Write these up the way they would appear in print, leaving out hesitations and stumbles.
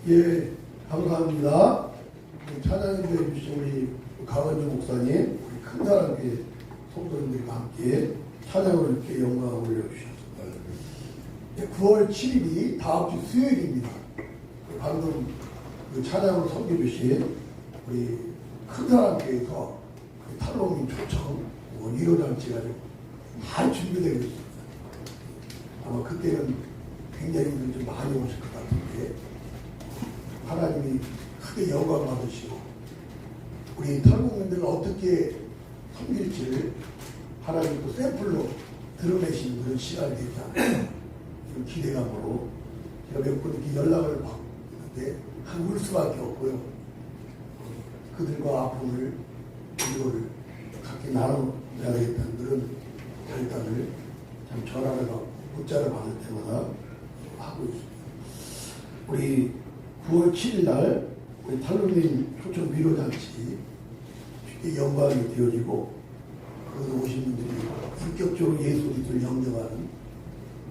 예, 감사합니다. 찬양인도해 주신 우리 강원주 목사님, 우리 큰사랑교회 성도님들과 함께 찬양으로 이렇게 영광을 올려주셨습니다. 9월 7일이 다음 주 수요일입니다. 방금 그 찬양으로 섬겨주신 우리 큰사랑교회에서 그 탈로민 초청 위로장치가 다 준비되고 있습니다. 아마 그때는 굉장히 좀 많이 오실 것 같은데 하나님이 크게 영광 받으시고 우리 탈북민들을 어떻게 섬길지를 하나님 또 샘플로 드러내시는 그런 시간이 되지 않을까 그런 기대감으로 제가 몇 번 이렇게 연락을 받는데 울 수밖에 없고요. 그들과 아픔을 위로를 각기 나눠야 되겠다는 그런 결단을 참 전화를 받고 문자를 받을 때마다 하고 있습니다. 우리 9월 7일 날 우리 탈북민 초청 위로잔치 영광이 되어지고 거기 오신 분들이 인격적으로 예수 그리스도를 영접하는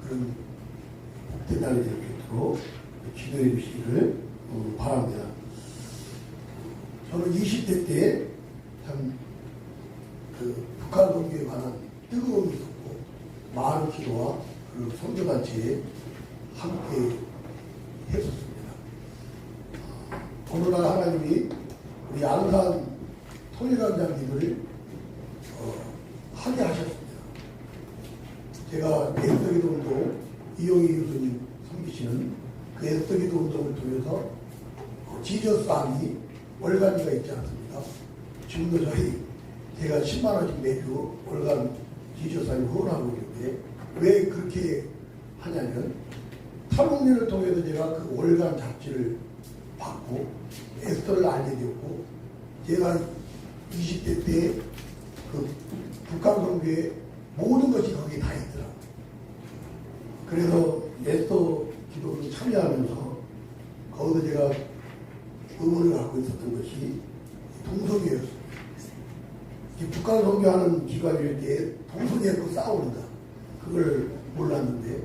그런 복된 날이 될 수 있도록 기도해 주시기를 바랍니다. 저는 20대 때 참 그 북한 동기에 관한 뜨거움이 있었고 많은 기도와 그 선교단체에 함께 했었습니다. 어느 날 하나님이 우리 안산 통일관장님을 하게 하셨습니다. 제가 애쓰기도 운동 이용희 교수님 섬기시는 그 애쓰기도 운동을 통해서 지저스 아미 월간지가 있지 않습니까? 지금도 제가 10만원씩 매주 월간 지저스 아미 후원하고 있는데 왜 그렇게 하냐면 탈북민을 통해서 제가 그 월간 잡지를 받고 에스더를 알게 되었고 제가 20대 때 그 북한 선교의 모든 것이 거기에 다 있더라고요. 그래서 에스더 기도를 참여하면서 거기서 제가 의문을 갖고 있었던 것이 동성애였습니다. 북한 선교하는 기관일 때 동성애하고 싸우는다. 그걸 몰랐는데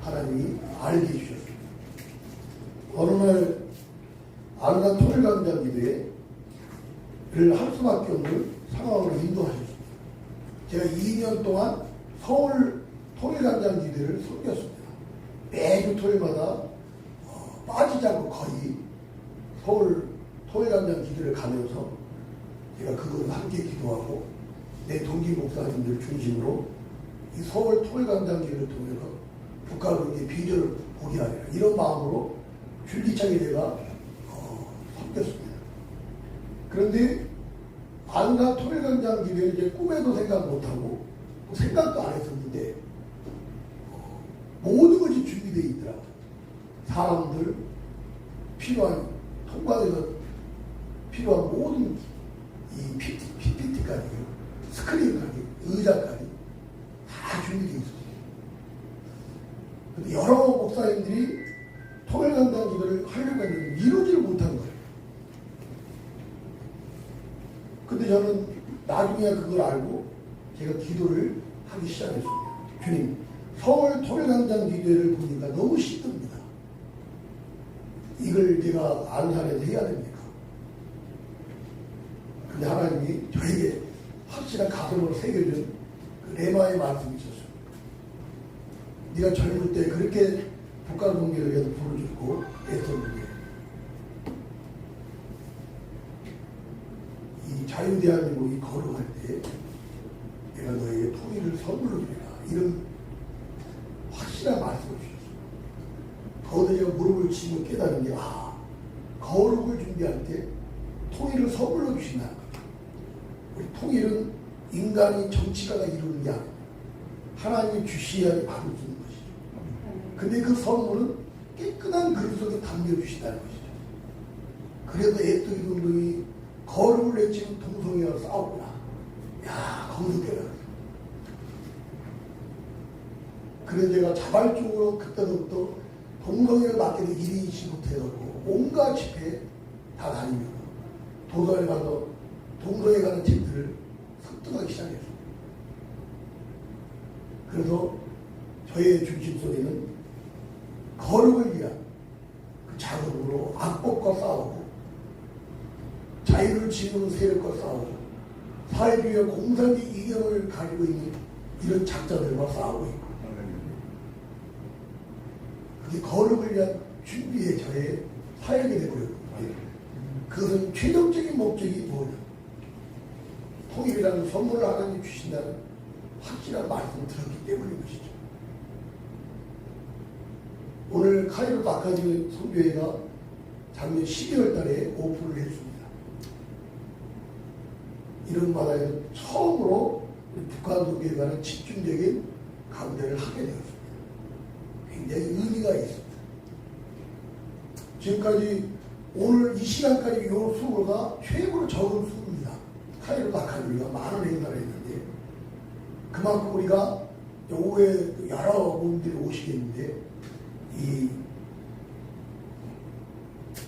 하나님이 알게 해주셨습니다. 어느 날 안산 통일광장 기도회를 할 수밖에 없는 상황으로 인도하셨습니다. 제가 2년 동안 서울 통일광장 기도회를 섬겼습니다. 매주 토요일마다 빠지지 않고 거의 서울 통일광장 기도회를 가면서 제가 그걸 함께 기도하고 내 동기 목사님들 중심으로 이 서울 통일광장 기도회를 통해서 북한의 비전을 보게 하리라 이런 마음으로 줄기차게 제가 섬겼습니다. 그런데 안산 통일광장 기도회를 이제 꿈에도 생각 못하고 생각도 안 했었는데 모든 것이 준비되어 있더라고요. 사람들 필요한 통과에서 필요한 모든 이 PPT까지 스크린까지 의자까지 다 준비되어 있었어요. 근데 여러 목사님들이 통일광장 기도를 하려고 했는데 이루지를 못한 거예요. 근데 저는 나중에 그걸 알고 제가 기도를 하기 시작했습니다. 주님, 서울 통일광장 기도회를 보니까 너무 싫습니다. 이걸 제가 안산에서 해야 됩니까? 근데 하나님이 저에게 확실한 가슴으로 새겨준 그 레마의 말씀이 있었어요. 네가 젊을 때 그렇게 북한 동기를 위해서 부르짖고 애썼는데 이 자유대한민국이 이 걸어갈 때 내가 너에게 통일을 선물로 주리라 이런 확실한 말씀을 주셨어요. 거기서 제가 무릎을 치고 깨달은 게 거룩을 준비할 때 통일을 선물로 주신다는 거죠. 우리 통일은 인간이 정치가가 이루는 게 아니에요. 하나님이 주시야지 받을 수 있는 것이죠. 근데 그 선물은 깨끗한 그릇 속에 담겨주신다는 것이죠. 그래도 애쓰기 운동이 거룩을 외치는 동성애와 싸웠구나. 야, 거기서 깨달았어. 그래서 제가 자발적으로 그때부터 동성애를 맡기는 1인시부터 해갖고 온갖 집회에 다 다니면서 도서관에 가서 동성애에 관한 책들을 습득하기 시작했어요. 그래서 저의 중심 속에는 거룩을 위한 그 자극으로 지는 세력과 싸우고 사회주의와 공산주의 이념을 가지고 있는 이런 작자들과 싸우고 있고 그게 거룩을 위한 준비의 저의 사역이 되고요. 그것은 최종적인 목적이 뭐냐? 통일이라는 선물을 하나님 주신다는 확실한 말씀을 들었기 때문인 것이죠. 오늘 카이로 아카데미 선교회가 작년 12월 달에 오픈을 했습니다. 이런 바다에서 처음으로 북한 선교에 관한 집중적인 강좌를 하게 되었습니다. 굉장히 의미가 있습니다. 지금까지 오늘 이 시간까지 이 수가 최고로 적은 수입니다. 카이로 아카데미가 많은 행사를 했는데 그만큼 우리가 오후에 여러 분들이 오시겠는데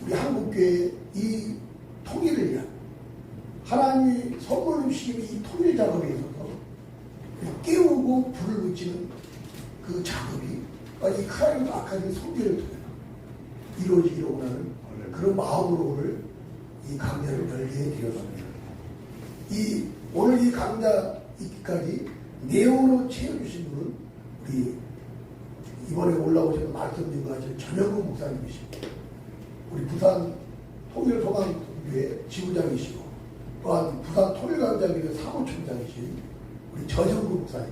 우리 한국교회 이 통일을 위한 하나님이 선물로 주시는 이 통일 작업에 있어서 깨우고 불을 붙이는 그 작업이 이 카이로 아카데미 선교를 통해 이루어지기를 원하는 그런 마음으로 오늘 이 강좌를 열게 되었습니다. 오늘 이 강좌 있기까지 내용으로 채워주신 분은 우리 이번에 올라오셔서 말씀드린 것 같이 전영국 목사님이시고 우리 부산 통일소망교회 지부장이시고 또한 부산 통일강좌교회 사무총장이신 우리 전영국 목사님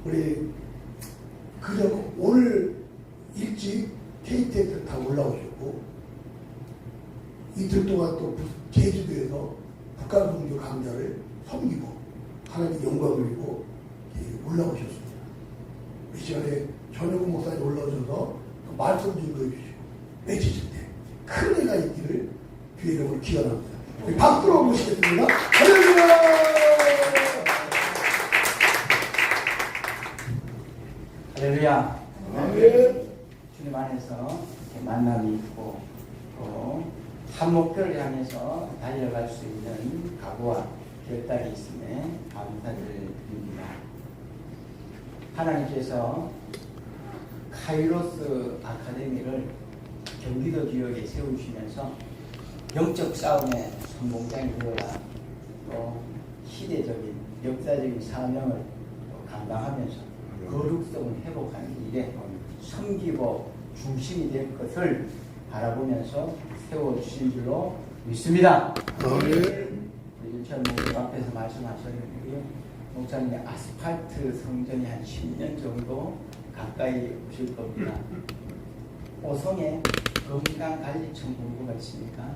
우리 그저 오늘 일찍 KTX를 다 올라오셨고 이틀 동안 또 제주도에서 북한 선교 강좌를 섬기고 하나님 영광을 입고 올라오셨습니다. 이 시간에 전영국 목사님 올라오셔서 말씀 증거해 주시고 외치실 때 큰 애가 있기를 주의 이름으로 기원합니다. 우리 박수로 모시겠습니다. 할렐루야! 할렐루야. 아멘. 주님 안에서 만남이 있고 또 한 목표를 향해서 달려갈 수 있는 각오와 결단이 있음에 감사를 드립니다. 하나님께서 카이로스 아카데미를 경기도 지역에 세우시면서 영적 싸움의 선봉장이 되어라 또 시대적인 역사적인 사명을 감당하면서 거룩성을 회복하는 일에 섬기고 중심이 될 것을 바라보면서 세워주신 줄로 믿습니다. 윤철 목사님 앞에서 말씀하셨는데요. 목사님의 아스팔트 성전이 한 10년 정도 가까이 오실 겁니다. 오송에 건강관리청 본부가 있으니까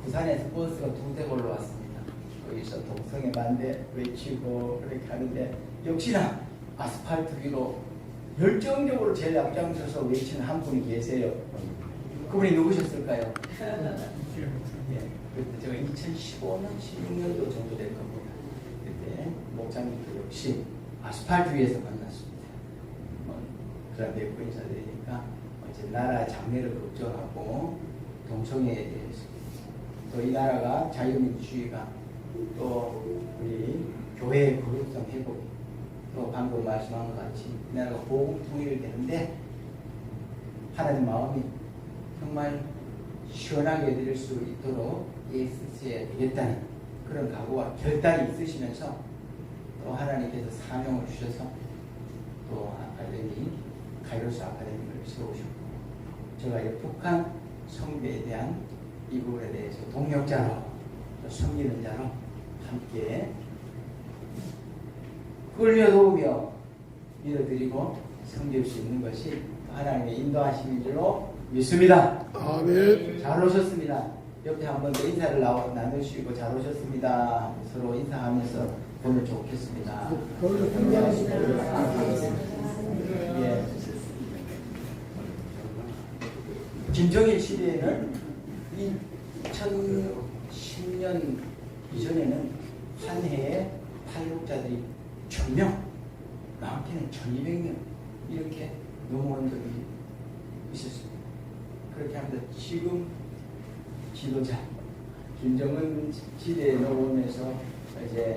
부산에서 버스가 2대 올라왔습니다. 거기서 동성애 반대 외치고 그렇게 하는데 역시나 아스팔트 위로 열정적으로 제일 앞장서서 외치는 한 분이 계세요. 그분이 누구셨을까요? 예, 그때 제가 2015년, 16년도 정도 될 겁니다. 그때 목사님도 역시 아스팔트 위에서 만났습니다. 그런데 그 인사드리니까 이제 나라 장래를 걱정하고 동성애에 대해서 또 이 나라가 자유민주주의가 또 우리 교회의 거룩성 회복 또 방금 말씀한 것 같이 이 나라가 복음 통일이 되는데 하나님 마음이 정말 시원하게 해드릴 수 있도록 애쓰셔야 되겠다는 그런 각오와 결단이 있으시면서 또 하나님께서 사명을 주셔서 또 아카데미 카이로스 아카데미를 세우셨고 제가 이 북한 선교에 대한 이 부분에 대해서 동역자로 또 섬기는 자로 함께 끌려도우며 밀어드리고 섬길 수 있는 것이 하나님의 인도하심인 줄로 믿습니다. 아멘. 잘 오셨습니다. 옆에 한 번 더 인사를 나누시고 잘 오셨습니다. 서로 인사하면서 보면 좋겠습니다. 예. 김정일 시대에는 2010년 이전에는 한 해에 탈북자들이 1000명, 많게는 1200명 이렇게 넘어온 적이 있었습니다. 그렇게 하면서 지금 지도자 김정은 시대에 넘어오면서 이제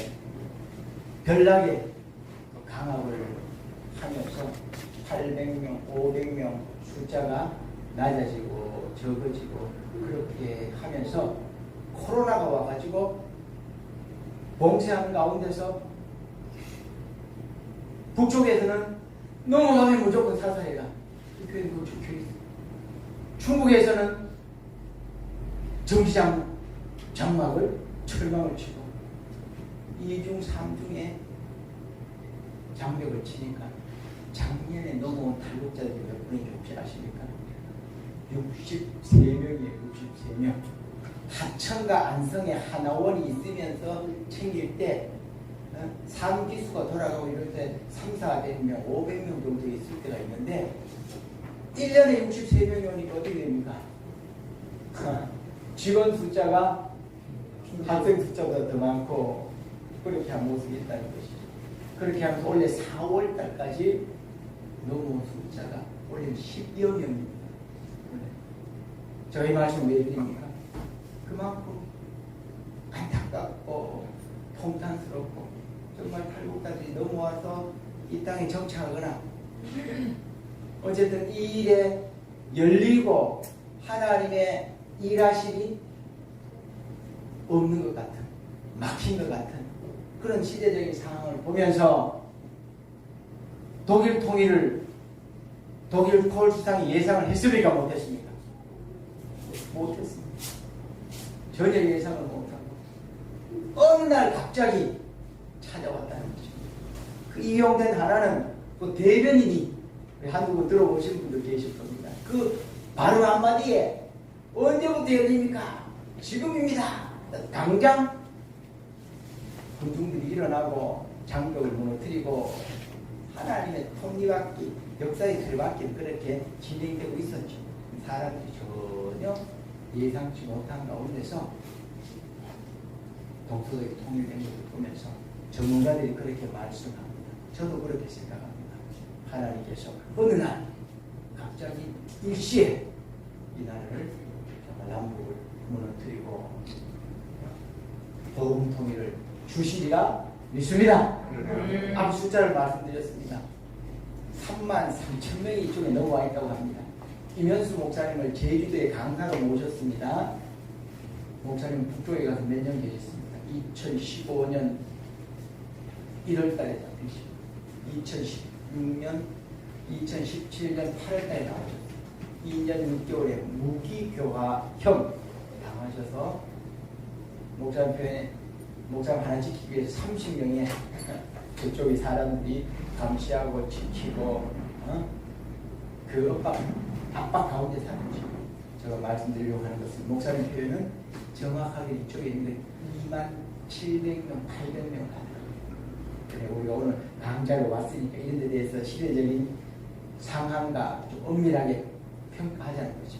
별나게 강압을 하면서 800명, 500명 숫자가 낮아지고 적어지고 그렇게 하면서 코로나가 와가지고 봉쇄하는 가운데서 북쪽에서는 넘어가면 무조건 사살해라. 이렇게 적혀 있어요. 중국에서는 장막을 철망을 치고 이중 삼중에 장벽을 치니까 작년에 넘어온 탈북자들이 몇 분인지 혹시 아십니까? 63명이에요. 63명. 하천과 안성에 하나원이 있으면서 챙길 때 상기수가 돌아가고 이럴 때 3, 400명, 500명 정도 있을 때가 있는데 1년에 63명이 오니까 어떻게 됩니까? 직원 숫자가 학생 숫자보다 더 많고 그렇게 한 모습이 있다는 것이죠. 그렇게 하면서 원래 4월 달까지 넘어온 숫자가 원래 10여 명입니다. 저희 말씀 왜 드립니까? 그만큼 안타깝고 통탄스럽고 정말 탈북자들이 넘어와서 이 땅에 정착하거나 어쨌든 이 일에 열리고 하나님의 일하심이 없는 것 같은, 막힌 것 같은 그런 시대적인 상황을 보면서 독일 통일을 독일 폴 수상이 예상을 했습니까? 못했습니까? 못했습니다. 전혀 예상을 못하고 어느 날 갑자기 찾아왔다는 거죠. 그 이용된 하나는 그 대변인이 한국어 들어보신 분들 계실 겁니다. 그 바로 한마디에 언제부터 열립니까? 지금입니다. 당장 군중들이 일어나고 장벽을 무너뜨리고 하나님의 톱니바퀴, 역사의 틀바퀴는 그렇게 진행되고 있었죠. 사람들이 전혀 예상치 못한 가운데서 동서독이 통일된 것을 보면서 전문가들이 그렇게 말씀합니다. 저도 그렇게 생각합니다. 하나님께서 어느 날 갑자기 일시에 이 나라를 남북을 무너뜨리고 복음 통일을 주시리라 믿습니다. 앞 숫자를 말씀드렸습니다. 33,000명이 이쪽에 넘어와 있다고 합니다. 김현수 목사님을 제주도에 강사로 모셨습니다. 목사님 북쪽에 가서 몇 년 계셨습니다. 2015년 1월달에 잡히시고 2016년 2017년 8월달에 나오셨어요. 2년 6개월에 무기교화형 당하셔서 목사님 표현에 목사님 하나 지키기 위해서 30명의 그쪽의 사람들이 감시하고 지키고 그 압박 가운데 사는 거죠. 제가 말씀드리려고 하는 것은 목사님 표현은 정확하게 이쪽에 있는데 27,000명, 800명 가더라고요. 그래 우리가 오늘 강좌로 왔으니까 이런 데 대해서 시대적인 상황과 좀 엄밀하게 평가하자는 거죠.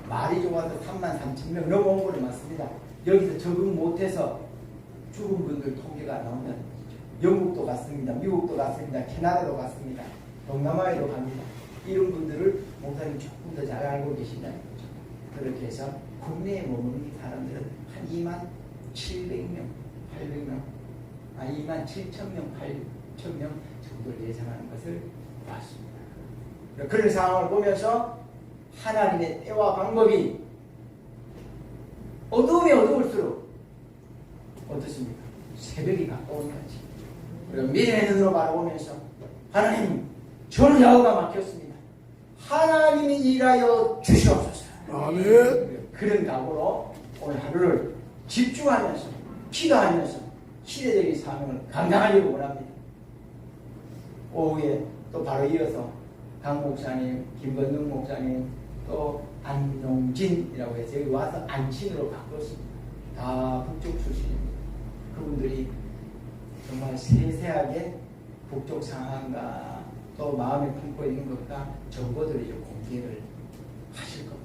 말이 좋아서 33,000명 넘어온 거는 맞습니다. 여기서 적응 못해서 죽은 분들 통계가 나온다는 거죠. 영국도 갔습니다. 미국도 갔습니다. 캐나다도 갔습니다. 동남아에도 갑니다. 이런 분들을 목사님 조금 더 잘 알고 계신다는 거죠. 그렇게 해서 국내에 머무는 사람들은 한 27,000명, 800명, 27,000명, 8,000명 정도를 예상하는 것을 봤습니다. 그런 상황을 보면서 하나님의 때와 방법이 어두우면 어두울수록 어떻습니까? 새벽이 가까운 거지. 우리가 믿음의 눈으로 바라보면서 하나님 저는 야후가 막혔습니다. 하나님이 일하여 주시옵소서. 아멘. 그런 각오로 오늘 하루를 집중하면서 기도하면서 시대적인 사명을 감당하려고 원합니다. 오후에 또 바로 이어서 강 목사님, 김건능 목사님, 또 안용진이라고 해서 여기 와서 안친으로 바꿨습니다. 다 북쪽 출신입니다. 그분들이 정말 세세하게 북쪽 상황과 또 마음에 품고 있는 것과 정보들을 이제 공개를 하실 겁니다.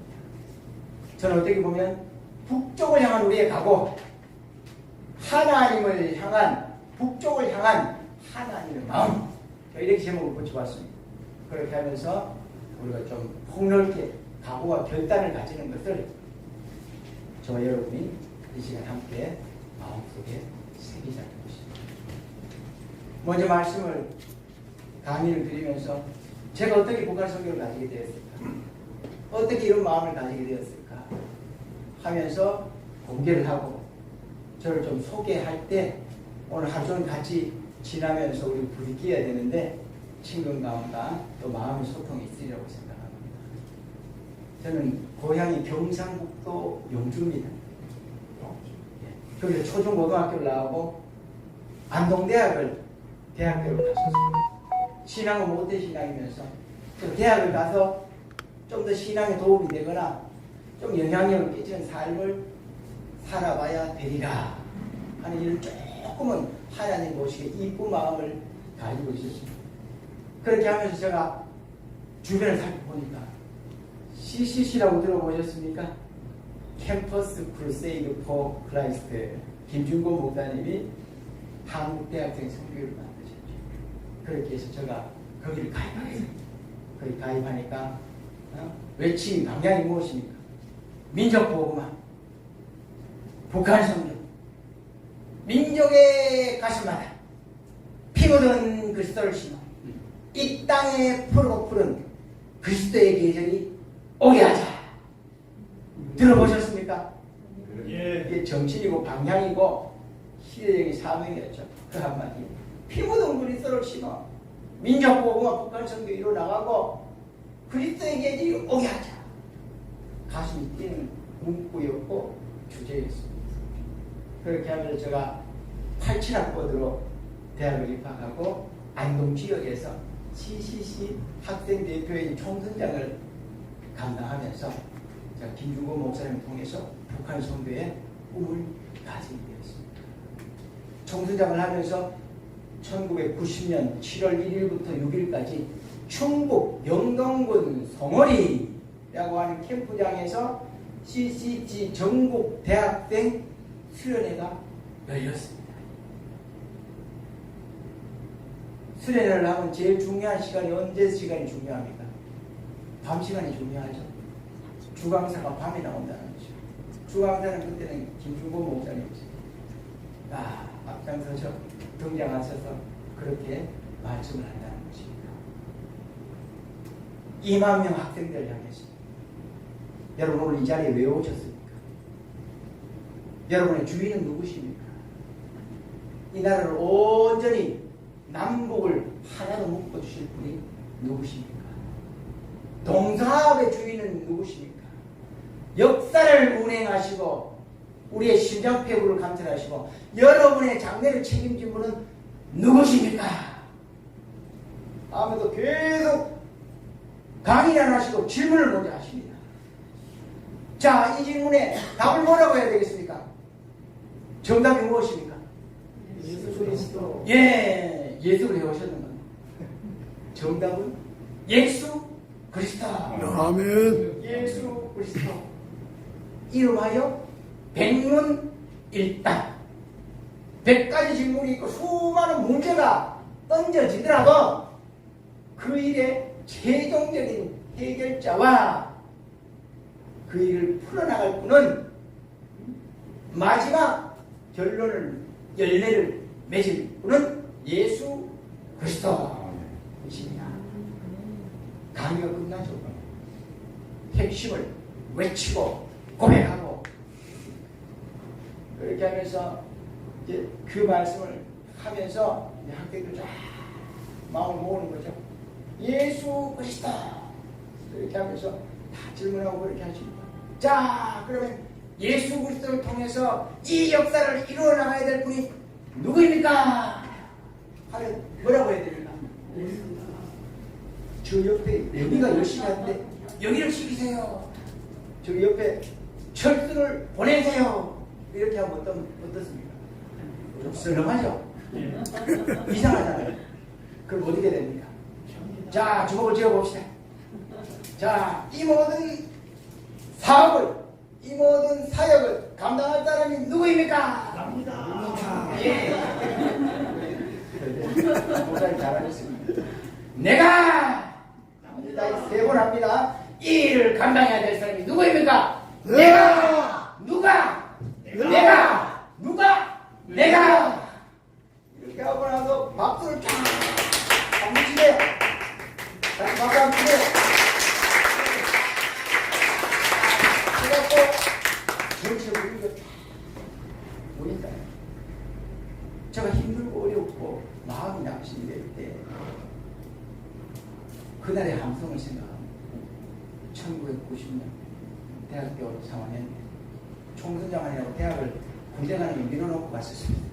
저는 어떻게 보면 북쪽을 향한 우리의 각오, 하나님을 향한 북쪽을 향한 하나님의 마음, 이렇게 제목을 붙여봤습니다. 그렇게 하면서 우리가 좀 폭넓게 각오와 결단을 가지는 것을 저와 여러분이 이 시간 함께 마음속에 새기자는 것입니다. 먼저 말씀을 강의를 드리면서 제가 어떻게 북한 성경을 가지게 되었을까? 어떻게 이런 마음을 가지게 되었을까? 하면서 공개를 하고 저를 좀 소개할 때 오늘 하루 종일 같이 지나면서 우리 부딪혀야 되는데 친근감과 또 마음의 소통이 있으리라고 생각합니다. 저는 고향이 경상북도 영주입니다. 그래서 초중고등학교를 나오고 안동대학을 대학교로 갔었습니다. 신앙은 모태 신앙이면서 대학을 가서 좀 더 신앙에 도움이 되거나 좀 영향력을 끼치는 삶을 살아봐야 되리라 하는 이런 조금은 하나님 보시기에 이쁜 마음을 가지고 있었습니다. 그렇게 하면서 제가 주변을 살펴보니까 CCC라고 들어보셨습니까? 캠퍼스 크루세이드 포 크라이스트 김준곤 목사님이 한국대학생 선교를 만드셨죠. 그렇게 해서 제가 거기를 가입하겠습니다. 거기 가입하니까 외침이 방향이 무엇입니까? 민족보호만, 북한 선교, 민족의 가슴마다 피 묻은 그리스도를 심어 이 땅에 푸르고 푸른 그리스도의 계절이 오게 하자. 들어보셨습니까? 예. 이게 정신이고 방향이고 시대적인 사명이었죠. 그 한마디. 피 묻은 그리스도를 심어 민족보호와 북한 선교 이루어나가고 그리스도의 계절이 오게 하자. 가슴이 뛰는 문구였고 주제였습니다. 그렇게 하면서 제가 87학번으로 대학을 입학하고 안동 지역에서 CCC 학생 대표인 총선장을 감당하면서 제가 김준곤 목사님을 통해서 북한 선교의 꿈을 가지게 되었습니다. 총선장을 하면서 1990년 7월 1일부터 6일까지 충북 영동군 송어리라고 하는 캠프장에서 CCG 전국 대학생 수련회가 열렸습니다. 수련회를 하면 제일 중요한 시간이 언제 시간이 중요합니까? 밤 시간이 중요하죠. 주강사가 밤에 나온다는 거죠. 주강사는 그때는 김준곤 목사님이죠. 앞장서서 등장하셔서 그렇게 말씀을 한다는 것입니다. 2만 명 학생들을 향해서 여러분 오늘 이 자리에 왜 오셨습니까? 여러분의 주인은 누구십니까? 이 나라를 온전히 남북을 하나로 묶어주실 분이 누구십니까? 동사업의 주인은 누구십니까? 역사를 운행하시고 우리의 심장폐부를 감찰하시고 여러분의 장래를 책임진 분은 누구십니까? 아무도 계속 강의를 안 하시고 질문을 먼저 하십니다. 자, 이 질문에 답을 뭐라고 해야 되겠습니까? 정답이 무엇입니까? 예수 그리스도. 예, 예수를 해오셨는 겁니다. 정답은 예수 그리스도. 아멘. 예수 그리스도. 이름하여 백문일답. 100가지 질문이 있고 수많은 문제가 던져지더라도 그 일의 최종적인 해결자와 그 일을 풀어나갈 분은 마지막 결론을 열매를 맺을 분은 예수 그리스도이십니다. 강의가 끝나죠. 핵심을 외치고 고백하고 그렇게 하면서 이제 그 말씀을 하면서 학생들 쫙 마음을 모으는 거죠. 예수 그리스도 이렇게 하면서 다 질문하고 그렇게 하십니다. 자, 그러면 예수 그리스도를 통해서 이 역사를 이루어 나가야 될 분이 누구입니까? 하면 뭐라고 해야 됩니까? 저 옆에 여기가 열심히 하는데 여기를 시키세요. 저기 옆에 철수를 보내세요. 이렇게 하면 어떻습니까? 좀 썰렁하죠? 이상하잖아요. 그럼 어떻게 됩니까? 자, 주먹을 쥐어봅시다. 자, 이 모든 사업을, 이 모든 사역을 감당할 사람이 누구입니까? 납니다. 예. 목사님 잘하셨습니다. 내가 세 번 합니다. 이 일을 감당해야 될 사람이 누구입니까? 내가! 누가? 내가! 누가? 내가! 이렇게 하고 나서 박수를 쫙 한번 치세요. 다시 박수 한번 치세요. 그래갖고 전체 분위기가 쫙 대학교 3학년 총선장하느라고 대학을 군대 가는 걸 밀어놓고 갔었습니다.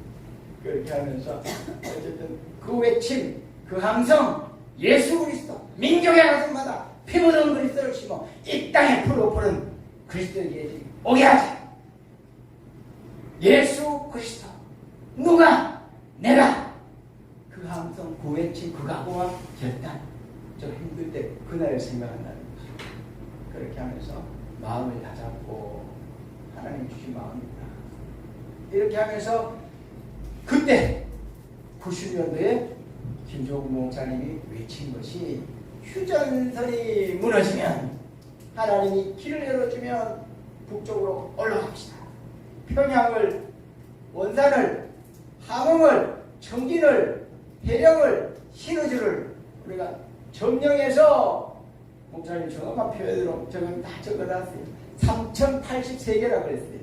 그렇게 하면서 어쨌든 그 외침, 그 함성, 예수 그리스도, 민족의 가슴마다 피 묻은 그리스도를 심어 이 땅에 풀어보는 그리스도에게 오게 하자. 예수 그리스도, 누가 내가 그 함성, 그 외침, 그 각오와 결단, 좀 힘들 때 그날을 생각한다는 거죠. 그렇게 하면서 마음을 다잡고 하나님 주신 마음입니다. 이렇게 하면서 그때 90년도에 김종국 목사님이 외친 것이 휴전선이 무너지면 하나님이 길을 열어주면 북쪽으로 올라갑시다. 평양을, 원산을, 함흥을, 청진을, 해령을, 신의주를 우리가 점령해서 목사님 정확한 표현으로 저건 다 적어놨어요. 3083개라고 그랬어요.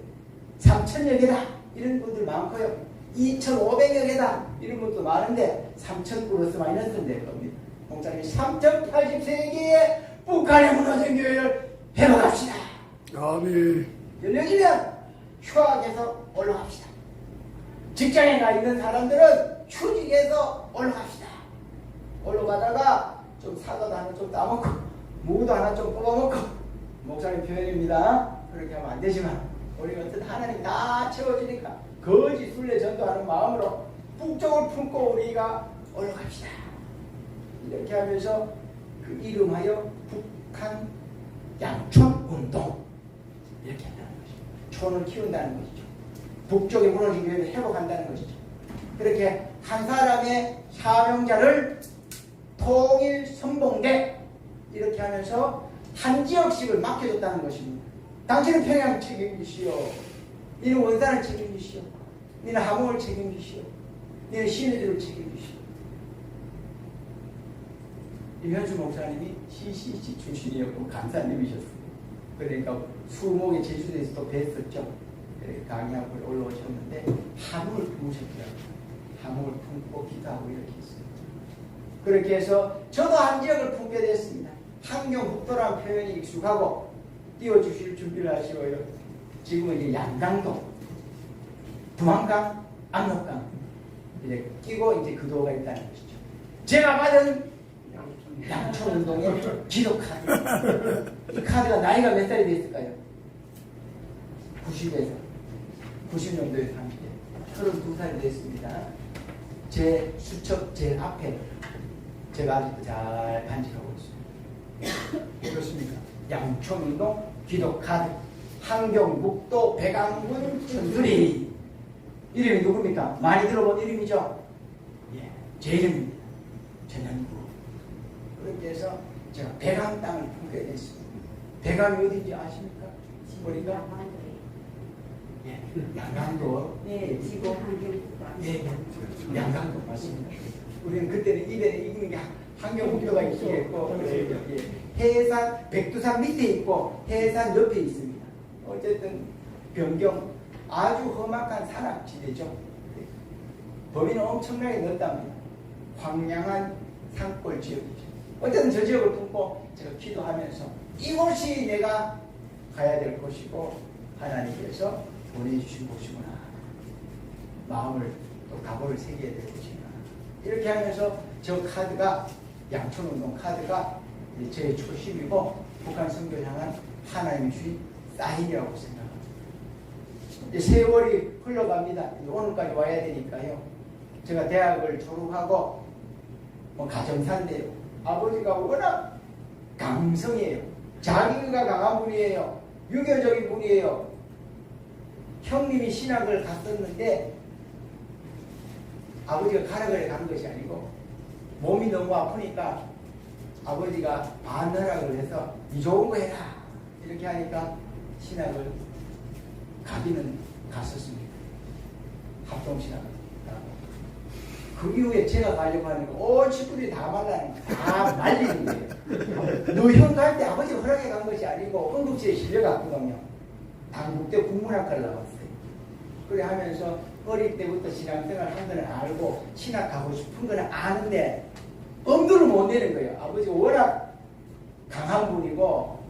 3000여 개다 이런 분들 많고요. 2500여 개다 이런 분도 많은데 3000 플러스 마이너스는 될 겁니다. 목사님이 3083개의 북한에 무너진 교회를 회복합시다. 아멘. 열려지면 휴학에서 올라갑시다. 직장에 가 있는 사람들은 휴직해서 올라갑시다. 올라가다가 좀 사과도 하나 좀 따먹고 무도 하나 좀 뽑아먹고 목사님 표현입니다. 그렇게 하면 안 되지만 우리가 어쨌든 하나님 다 채워주니까 거짓 순례 전도하는 마음으로 북쪽을 품고 우리가 올라갑시다. 이렇게 하면서 그 이름하여 북한 양촌운동 이렇게 한다는 것이죠. 촌을 키운다는 것이죠. 북쪽에 무너진 교회를 회복한다는 것이죠. 그렇게 한 사람의 사명자를 통일 선봉대 이렇게 하면서 한 지역씩을 맡겨줬다는 것입니다. 당신은 평양 책임지시오. 너는 원산을 책임지시오. 너는 함흥을 책임지시오. 너는 신의주를 책임지시오. 이현주 목사님이 CCC 출신이었고 간사님이셨어요. 그러니까 수목에 제주도에서도 뵀었죠. 강의하고 올라오셨는데 함흥을 품으셨더라고요. 함흥을 품고 기도하고 이렇게 했어요. 그렇게 해서 저도 한 지역을 품게 됐습니다. 함경북도라는 표현이 익숙하고 띄워주실 준비를 하시고요. 지금은 이제 양강도, 두만강, 압록강 이제 끼고 이제 그 도가 있다는 것이죠. 제가 받은 양촌운동의 기록 카드. 이 카드가 나이가 몇 살이 됐을까요? 90년도에 삽니다. 32살이 됐습니다. 제 수첩 제일 앞에 제가 아직도 잘 간직하고 있습니다. 그렇습니까? 양촌운동 기록 카드. 함경북도 백안군 천수리. 이름이 누굽니까? 많이 들어본 이름이죠? 예, 제 이름입니다. 전현구. 그렇게 해서 제가 백안 땅을 품게 됐습니다. 백안이 어딘지 아십니까? 우리가 예, 양강도. 네, 지금 예, 양강도 맞습니다. 우리는 그때는 입에 익는 게 함경북도가 있었고 해산 백두산 밑에 있고 해산 옆에 있습니다. 어쨌든 변경 아주 험악한 산악지대죠. 범위는 엄청나게 넓답니다. 황량한 산골 지역이죠. 어쨌든 저 지역을 품고 제가 기도하면서 이곳이 내가 가야 될 곳이고 하나님께서 보내주신 곳이구나. 마음을 또 각오를 새겨야 될 곳이구나. 이렇게 하면서 저 카드가 양촌운동 카드가 제 초심이고 북한 선교를 향한 하나님이 주신 사인이라고 생각합니다. 세월이 흘러갑니다. 오늘까지 와야 되니까요. 제가 대학을 졸업하고 가정사인데요. 아버지가 워낙 강성이에요. 자기가 강한 분이에요. 유교적인 분이에요. 형님이 신학을 갔었는데 아버지가 가락을 간 것이 아니고 몸이 너무 아프니까 아버지가 반허락을 해서 이 좋은 거 해라 이렇게 하니까 신학을 가기는 갔었습니다. 합동신학을 그 이후에 제가 가려고 하니까 온 식구들이 다 말라는 거예요. 다 말리는 거예요. 너 형 갈 때 아버지가 허락해 간 것이 아니고 응급실에 실려갔거든요. 당국대 국문학과를 나왔어요. 그래 하면서 어릴 때부터 신앙생활 한 거는 알고 신학 가고 싶은 거는 아는데 엄두를 못 내는 거예요. 아버지가 워낙 강한 분이고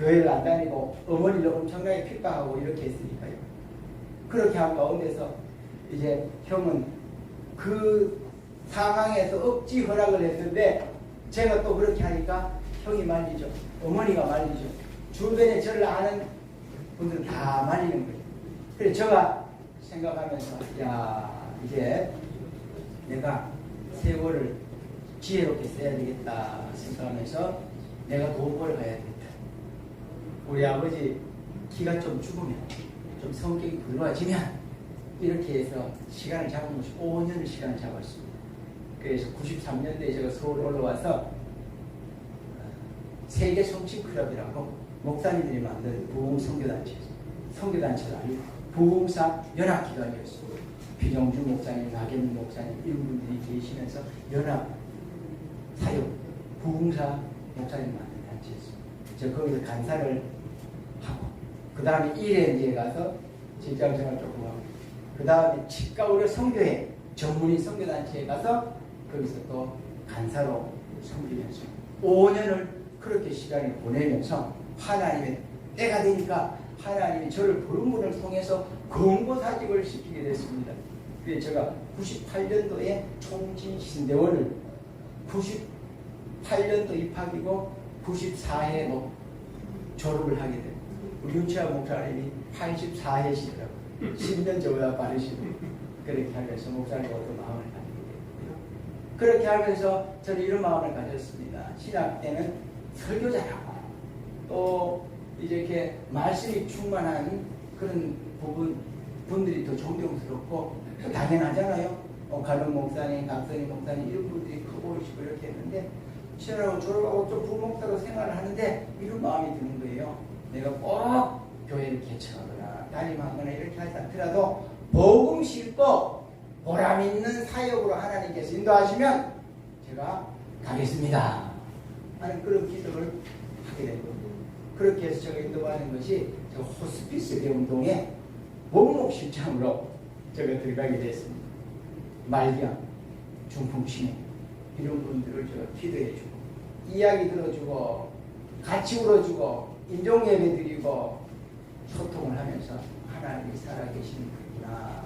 교회를 안 다니고 어머니를 엄청나게 핍박하고 이렇게 했으니까요. 그렇게 한 가운데서 이제 형은 그 상황에서 억지 허락을 했는데 제가 또 그렇게 하니까 형이 말리죠. 어머니가 말리죠. 주변에 저를 아는 분들은 다 말리는 거예요. 그래서 제가 생각하면서 야 이제 내가 세월을 지혜롭게 써야 되겠다 생각하면서 내가 돈 벌어 가야 되겠다. 우리 아버지 기가 좀 죽으면 좀 성격이 불러지면 이렇게 해서 시간을 잡은 것이 5년을 시간을 잡았습니다. 그래서 93년도에 제가 서울 올라와서 세계 성취 클럽이라고 목사님들이 만든 부흥 선교단체에서 선교단체가 아니고 부흥사 연합기관이었습니다. 비정주 목사님, 나경민 목사님 이런 분들이 계시면서 연합 사역 부흥사 목사님 만든 단체였습니다. 제가 거기서 간사를 하고 그 다음에 이랜드에 가서 직장생활 조금 하고 그 다음에 치과의료 선교회 전문인 선교단체에 가서 거기서 또 간사로 섬기면서 5년을 그렇게 시간을 보내면서 하나님의 때가 되니까 하나님이 저를 부른 분을 통해서 권고사직을 시키게 됐습니다. 그래서 제가 98년도에 총진신대원을 98년도 입학이고 94해 졸업을 하게 됩니다. 우리 윤치아 목사님이 84해시더라고요. 10년 저보다 빠르시고 그렇게 하면서 목사님과 어떤 마음을 가지게 됐고요. 그렇게 하면서 저는 이런 마음을 가졌습니다. 신학 때는 설교자라고 또 이제 이렇게 말씀이 충만한 그런 분들이 더 존경스럽고 또 당연하잖아요. 가는 목사님, 각선희 목사님 이런 분들이 크고 보이시고 이렇게 했는데 신학을 졸업하고 또 부목사로 생활을 하는데 이런 마음이 드는 거예요. 내가 꼭 교회를 개척하거나 담임하거나 이렇게 하지 않더라도 복음 싣고 보람 있는 사역으로 하나님께서 인도하시면 제가 가겠습니다 하는 그런 기도를 하게 된 겁니다. 그렇게 해서 제가 인도받는 것이 제가 호스피스 운동에 목목실장으로 제가 들어가게 됐습니다. 말기암, 중풍치매 이런 분들을 제가 기도해주고 이야기 들어주고 같이 울어주고 인종예배 드리고 소통을 하면서 하나님이 살아계시는구나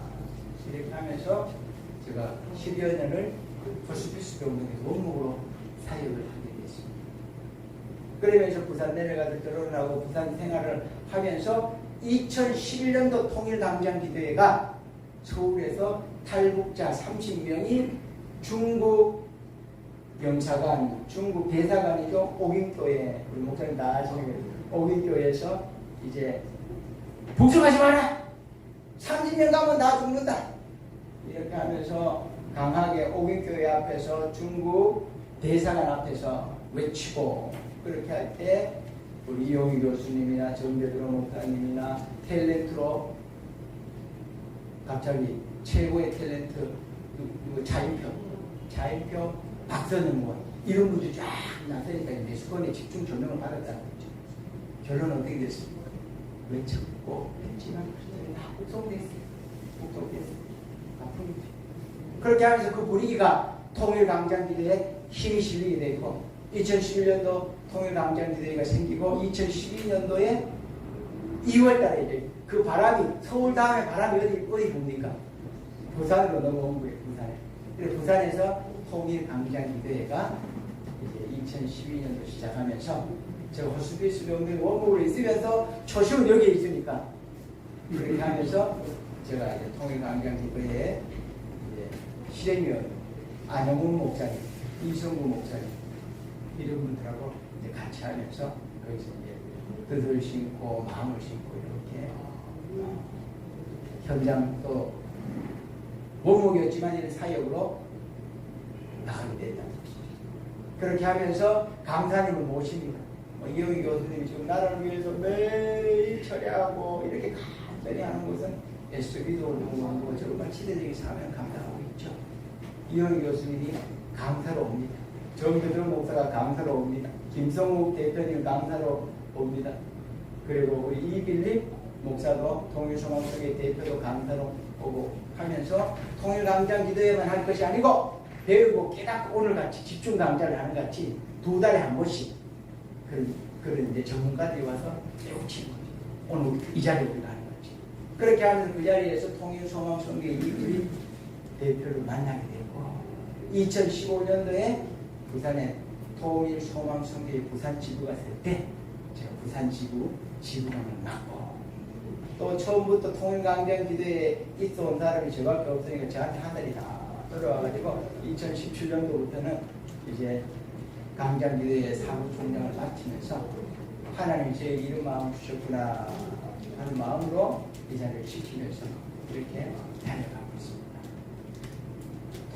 이렇게 하면서 제가 10여 년을 호스피스 병동에서 원목으로 사역을 하게 됐습니다. 그러면서 부산 내려가서 결혼하고 부산 생활을 하면서 2011년도 통일당장기도회가 서울에서 탈북자 30명이 중국 영사관, 중국 대사관이죠. 옥인교회, 우리 목사님 다 아시는 거예요. 옥인교회에서 이제 복종하지 마라! 30년 가면 다 죽는다! 이렇게 하면서 강하게 옥인교회 앞에서 중국 대사관 앞에서 외치고 그렇게 할 때 우리 이용희 교수님이나 정배드로 목사님이나 탤런트로 갑자기 최고의 탤런트 자인표 박선영원 이런 분들이 쫙 나서니까 매수건에 집중 조명을 받았다는 거죠. 결론은 어떻게 됐습니까? 외쳤고 했지만 다 국성됐어요. 아픕니다. 그렇게 하면서 그 분위기가 통일강장기대에 힘이 실리게 되고 2011년도 통일강장기대회가 생기고 2012년도에 2월달에 이제 그 바람이 서울 다음에 바람이 어디 붑니까? 부산으로 넘어온 거예요. 부산에. 그래서 부산에서 통일강장기대회가 이제 2012년도 시작하면서 제가 호스피스 병동에 원목으로 있으면서 초심은 여기에 있으니까 그렇게 하면서 제가 이제 통일강장기대회에 실행위원 안영훈 목사님, 이성구 목사님 이런 분들하고 이제 같이 하면서 거기서 이제 뜻을 심고 마음을 심고 이렇게 현장 또 원목이었지만 이런 사역으로 나가게 됐다. 그렇게 하면서 강사님을 모십니다. 이용희 교수님이 지금 나라를 위해서 매일 철야하고 이렇게 간절히 하는 것은 SB도 운동하고 정말 시대적인 사명을 감당하고 있죠. 이용희 교수님이 강사로 옵니다. 정배드로 목사가 강사로 옵니다. 김성욱 대표님 강사로 옵니다. 그리고 우리 이빌립 목사도 통일성악회의 대표도 강사로 오고 하면서 통일강장기도회만 할 것이 아니고 배우고 깨닫고 오늘같이 집중 강좌를 하는 같이 2달에 한 번씩 그런 그런 이제 전문가들이 와서 배우치는 거죠. 오늘 이 자리에 우리가 하는 거지. 그렇게 하면서 그 자리에서 통일소망선교회 이들이 대표를 만나게 되고 2015년도에 부산에 통일소망선교회 부산 지부가 설 때 제가 부산 지부장을 맡고 또 처음부터 통일강정기도에 있어온 사람이 저밖에 없으니까 저한테 하늘이 다 들어와가지고 2017년도부터는 이제 강정기도의 사무총장을 맡으면서 하나님 제 이런 마음 주셨구나 하는 마음으로 이 자리를 지키면서 이렇게 달려가고 있습니다.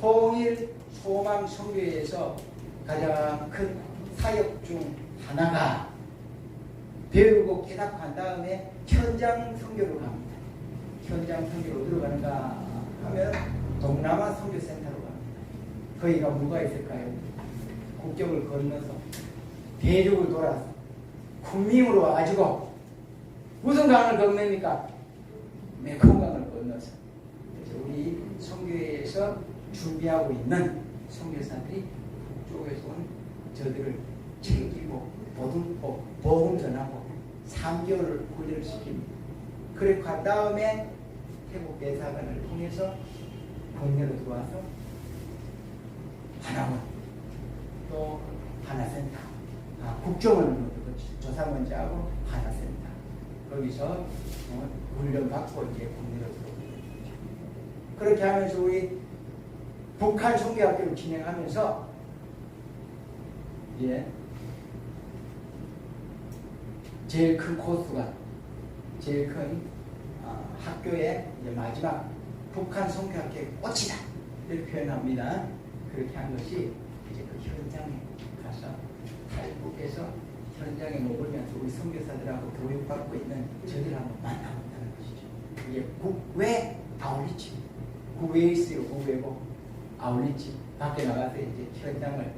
통일 소망 선교회에서 가장 큰 사역 중 하나가 배우고 깨닫고 한 다음에 현장 선교로 갑니다. 현장 선교로 어디로 가는가 하면 동남아 선교센터로 갑니다. 거기가 뭐가 있을까요? 국경을 건너서 대륙을 돌아서 군민으로 와가지고 무슨 강을 건너니까 메콩강을 건너서 우리 선교회에서 준비하고 있는 선교사들이 북쪽에서 온 저들을 챙기고 보듬고 복음 전하고 3개월을 훈련을 시킵니다. 그리고 간 다음에 태국 대사관을 통해서 국내로 들어와서 하나원 또 하나센터 국정원 조사원자하고 하나센터 거기서 훈련 받고 이제 국내로 들어옵니다. 그렇게 하면서 우리 북한 선교학교를 진행하면서 제일 큰 코스가 제일 큰 학교의 이제 마지막 북한 선교학교의 꽃이다 이렇게 표현합니다. 그렇게 한 것이 이제 그 현장에 가서 탈북에서 현장에 머물면서 우리 선교사들하고 교육받고 있는 저들하고 만나본다는 것이죠. 이게 국외 아울리치 국외에 있어요. 국외고 아울리치 밖에 나가서 이제 현장을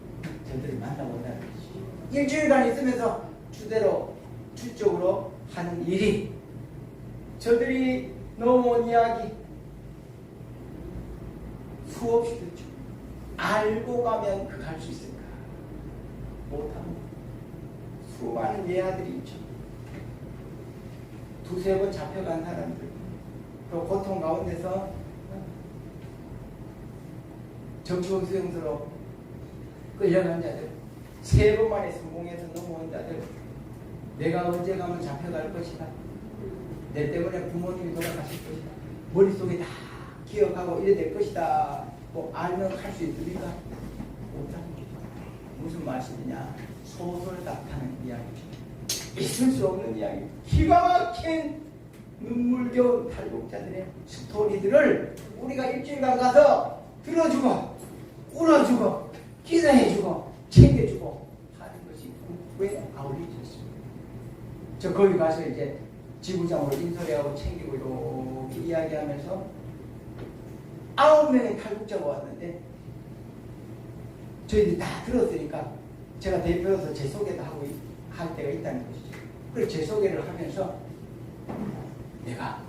저들을 만나본다는 것이죠. 일주일간 있으면서 주대로 주적으로 하는 일이 저들이 넘어온 이야기 수없이 듣죠. 알고 가면 그 갈 수 있을까? 못합니다. 수많은 예아들이 있죠. 두세 번 잡혀간 사람들 또 고통 가운데서 정치원 수용소로 끌려간 자들 3번 만에 성공해서 넘어온 자들 내가 언제 가면 잡혀갈 것이다. 내 때문에 부모님이 돌아가실 것이다. 머릿속에 다 기억하고 이래 될 것이다. 뭐 알면 할 수 있습니까? 못합니다. 무슨 말씀이냐? 소설 같다는 이야기죠. 있을 수 없는 이야기. 기가 막힌 눈물겨운 탈북자들의 스토리들을 우리가 일주일간 가서 들어주고 울어주고 기도해주고 챙겨주고 하는 것이 국외 아울리지였습니다. 저 거기 가서 이제 지부장으로 인터뷰하고 챙기고 이렇게 이야기하면서 9명의 탈북자가 왔는데 저희들이 다 들었으니까 제가 대표로서 제 소개도 하고 할 때가 있다는 것이죠. 그래서 제 소개를 하면서 내가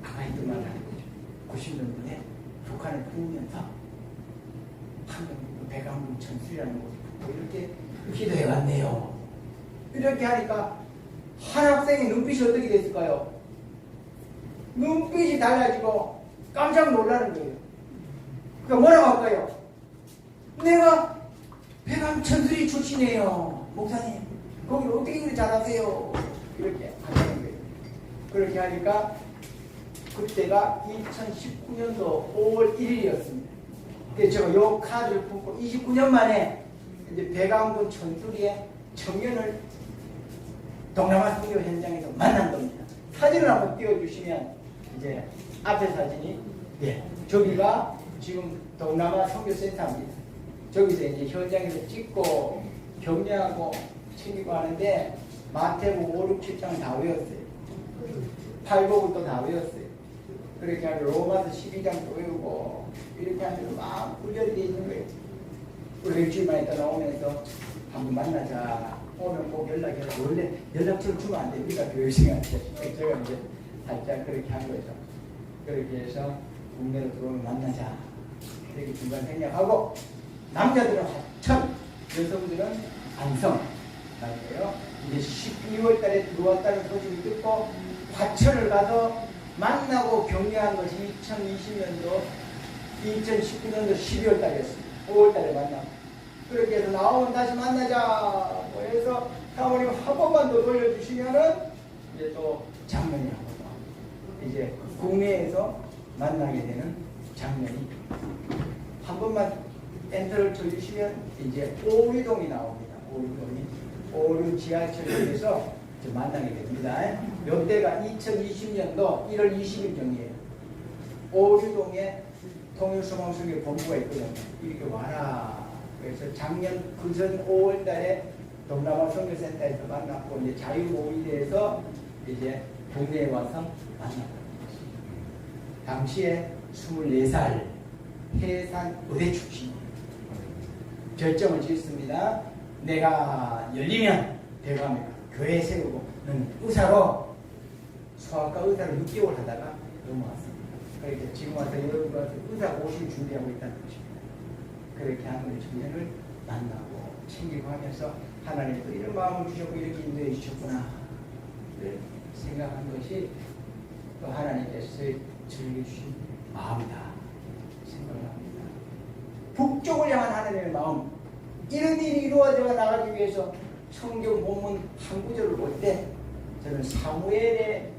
아까 했던 말을 하는 거죠. 90년도에 북한을 풀면서 한국 백암군 전술이라는 곳에 붙고 이렇게 기도해 왔네요. 이렇게 하니까 한 학생의 눈빛이 어떻게 됐을까요? 눈빛이 달라지고 깜짝 놀라는 거예요. 그러니까 뭐라고 할까요? 내가 백암 전술이 출신이에요. 목사님 거기를 어떻게 그렇게 잘하세요? 이렇게 하는 거예요. 그렇게 하니까 그때가 2019년도 5월 1일이었습니다. 그래서 제가 이 카드를 품고 29년 만에 이제 백암군 전투리의 청년을 동남아 선교 현장에서 만난 겁니다. 사진을 한번 띄워주시면 이제 앞에 사진이 저기가 지금 동남아 선교센터입니다. 저기서 이제 현장에서 찍고 격려하고 챙기고 하는데 마태복음 5, 6, 7장 다 외웠어요. 팔복을 또 다 외웠어요. 그렇게 하면 로마서 12장도 외우고 이렇게 하면 막 훈련이 돼 있는 거예요. 우리 일주일 만에 또 나오면서 한번 만나자. 오면 꼭 연락해라. 원래 연락처를 주면 안 됩니다. 교육 시간에. 제가 이제 살짝 그렇게 한 거죠. 그렇게 해서 국내로 들어오면 만나자. 이렇게 중간 생략하고 남자들은 합천, 여성들은 안성 갈 거예요. 이제 12월 달에 들어왔다는 소식을 듣고 화천을 가서 만나고 격려한 것이 2020년도 2019년도 12월 달이었습니다. 5월 달에 만나고 그렇게 해서 나오면 다시 만나자 해서 사모님 한 번만 더 돌려주시면은 이제 또 장면이 나오고 이제 국내에서 만나게 되는 장면이 한 번만 엔터를 쳐주시면 이제 오류동이 나옵니다. 오류 지하철역에서 만나게 됩니다. 이때가 2020년도 1월 20일경이에요. 오류동에 통일소망성교 본부가 있거든요. 이렇게 와라. 그래서 작년 그전 5월달에 동남아 선교센터에서 만났고 이제 자유오일에서 이제 동네에 와서 만났고 당시에 24살 해산 의대 출신 결정을 지었습니다. 내가 열리면 대감에 교회 세우고 의사로 소아과 의사로 6개월 하다가 넘어왔습니다. 그렇게 지금 와서 여러분 와서 의사 고시를 준비하고 있다는 것입니다. 그렇게 하는 청년을 만나고 챙기고 하면서 하나님도 이런 마음을 주셨고 이렇게 인도해 주셨구나 생각한 것이 또 하나님께서 저에게 주신 마음이다 생각을 합니다. 북쪽을 향한 하나님의 마음 이런 일이 이루어져 나가기 위해서 성경 본문 한 구절을 볼 때 저는 사무엘의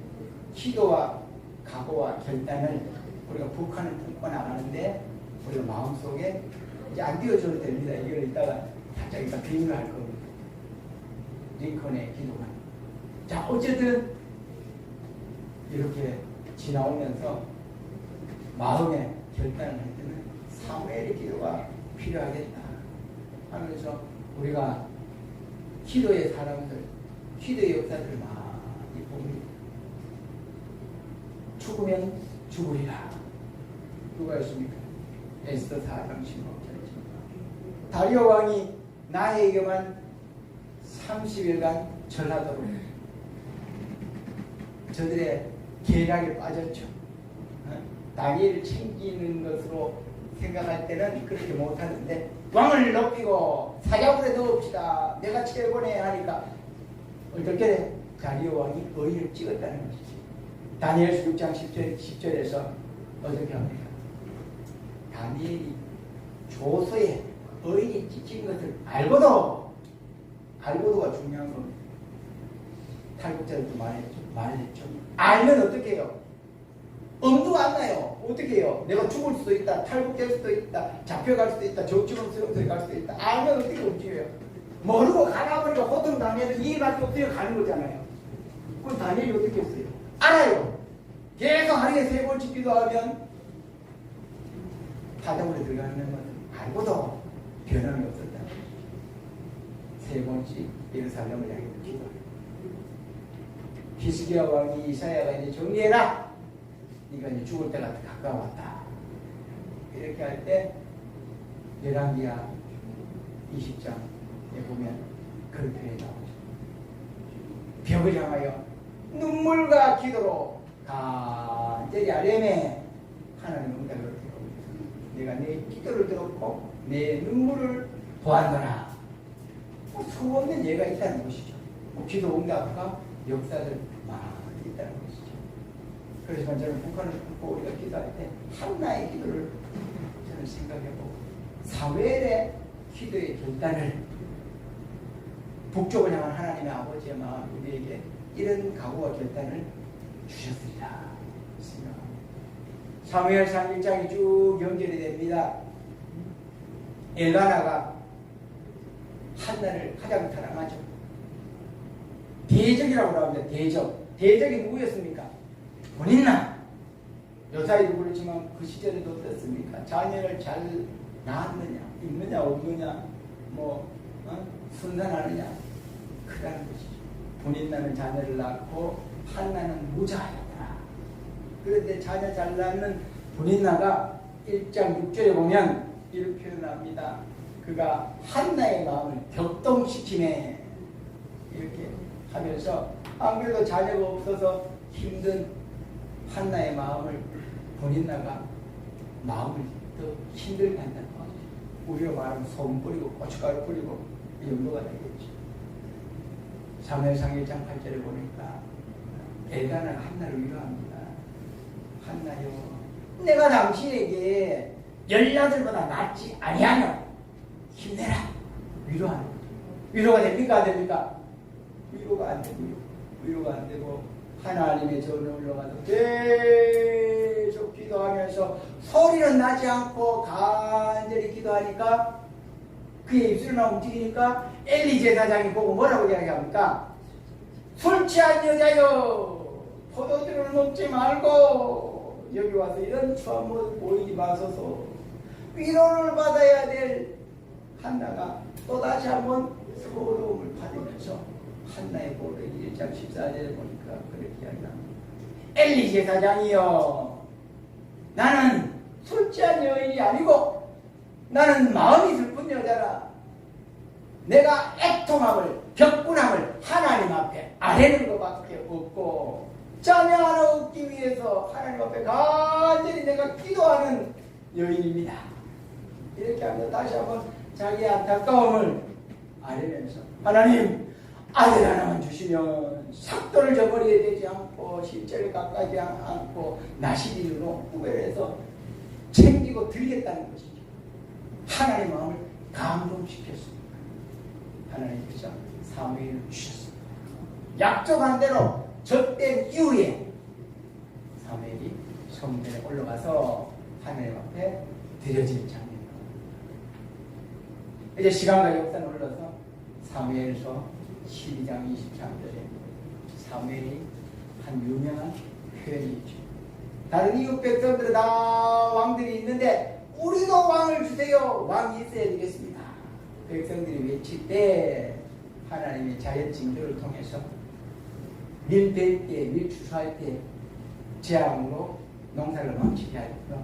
기도와 각오와 결단을 우리가 북한을 품고 나가는데 우리가 마음속에 이제 안 띄워줘도 됩니다. 이걸 이따가 살짝 이따 비밀을 할 겁니다. 링컨의 기도가. 자, 어쨌든 이렇게 지나오면서 마음의 결단을 할 때는 사무엘의 기도가 필요하겠다 하면서 우리가 기도의 사람들, 기도의 역사들을 많이 봅니다. 죽으면 죽으리라. 누가 있습니까? 에스더 4장 16절입니다. 다리오 왕이 나에게만 30일간 절하도록 저들의 계략에 빠졌죠. 다니엘을 챙기는 것으로 생각할 때는 그렇게 못하는데 왕을 높이고 사자굴에 넣읍시다. 내가 최고네 하니까 어떻게 다리오 왕이 의를 찍었다는 것이지. 다니엘서 6장 10절에서 어떻게 합니까? 다니엘이 조서에 의인이 찍힌 것을 알고도가 중요한 겁니다. 탈북자들도 말했죠. 알면 어떻게 해요? 엄두가 안 나요. 어떻게 해요? 내가 죽을 수도 있다. 탈북될 수도 있다. 잡혀갈 수도 있다. 적지문 수용소에 갈 수도 있다. 알면 어떻게 움직여요? 모르고 가라버리고 호통 당해도 이해밖에 없어요. 가는 거잖아요. 그럼 다니엘이 어떻게 했어요? 알아요. 계속 하루에 3번씩 기도하면 바닥으로 들어가는 것은 알고도 변함이 없었다. 3번씩 예루살렘을 향해 기도해요. 히스기야 왕이 이사야가 이제 정리해라. 네가 이제 죽을 때가 가까웠다. 이렇게 할 때 열왕기하 20장에 보면 그런 표현이 나오죠. 벽을 향하여 눈물과 기도로 간절히 아뢰매 하나님 응답을 어떻게 합니다. 내가 내 기도를 들었고 내 눈물을 보았노라. 소없는 예가 있다는 것이죠. 기도 응답과 역사들 많이 있다는 것이죠. 그래서 저는 북한을 품고 우리가 기도할 때 한나의 기도를 저는 생각해보고 사무엘의 기도의 결단을 북쪽을 향한 하나님의 아버지의 마음 우리에게 이런 각오와 결단을 주셨으리라 생각합니다. 사무엘상 1장이 쭉 연결이 됩니다. 엘가나가 한나를 가장 사랑하죠. 대적이라고 나옵니다. 대적이 누구였습니까? 본인나. 여사이도 그렇지만 그 시절에도 어떻습니까? 자녀를 잘 낳았느냐, 있느냐, 없느냐, 순산하느냐, 크다는 것이죠. 본인나는 자녀를 낳고 한나는 무자하였다. 그런데 자녀 잘 낳는 본인나가 1장 6절에 보면 이렇게 표현합니다. 그가 한나의 마음을 격동시키네. 이렇게 하면서 안 그래도 자녀가 없어서 힘든 한나의 마음을 본인나가 마음을 더 힘들게 한다는 거죠. 우리가 말하면 소금 뿌리고 고춧가루 뿌리고 이 정도가 되겠죠. 사무엘상 1장 8절에 보니까 엘가는 한나를 위로합니다. 한나요, 내가 당신에게 열나들보다 낫지 아니하냐. 힘내라. 위로하는 거죠. 위로가 됩니까? 안 됩니까? 위로가 안 되고, 위로가 안 되고, 하나님의 전에 올라가서 계속 기도하면서 소리는 나지 않고 간절히 기도하니까 그의 입술만 움직이니까 엘리 제사장이 보고 뭐라고 이야기합니까? 술 취한 여자여, 포도주를 먹지 말고 여기 와서 이런 추한 모습 보이지 마소서. 위로를 받아야 될 한나가 또다시 한번 서러움을 받으면서 한나의 고백 1장 14절에 보니까 그렇게 이야기합니다. 엘리 제사장이여, 나는 술 취한 여인이 아니고 나는 마음이 슬픈 여자라. 내가 애통함을, 격분함을 하나님 앞에 아뢰는 것밖에 없고 자녀 하나 얻기 위해서 하나님 앞에 간절히 내가 기도하는 여인입니다. 이렇게 하면서 다시 한번 자기의 안타까움을 아뢰면서 하나님, 아들 하나만 주시면 삭도를 저버리게 되지 않고 실제를 가까이 않고 나시린으로 구별해서 챙기고 드리겠다는 것이죠. 하나님 마음을 감동시켰습니다. 하나님께서 사무엘을 주셨습니다. 약속한 대로 젖된 이후에 사무엘이 성전에 올라가서 하나님 앞에 드려질 장면입니다. 이제 시간과 역사는 흘러서 사무엘서 12장 23절에 사무엘이 한 유명한 표현이 있죠. 다른 이웃 백성들은 다 왕들이 있는데 우리도 왕을 주세요. 왕이 있어야 되겠습니다. 백성들이 외칠 때 하나님의 자연 징조를 통해서 밀뺄 때, 밀추수할 때 재앙으로 농사를 망치게 하였고,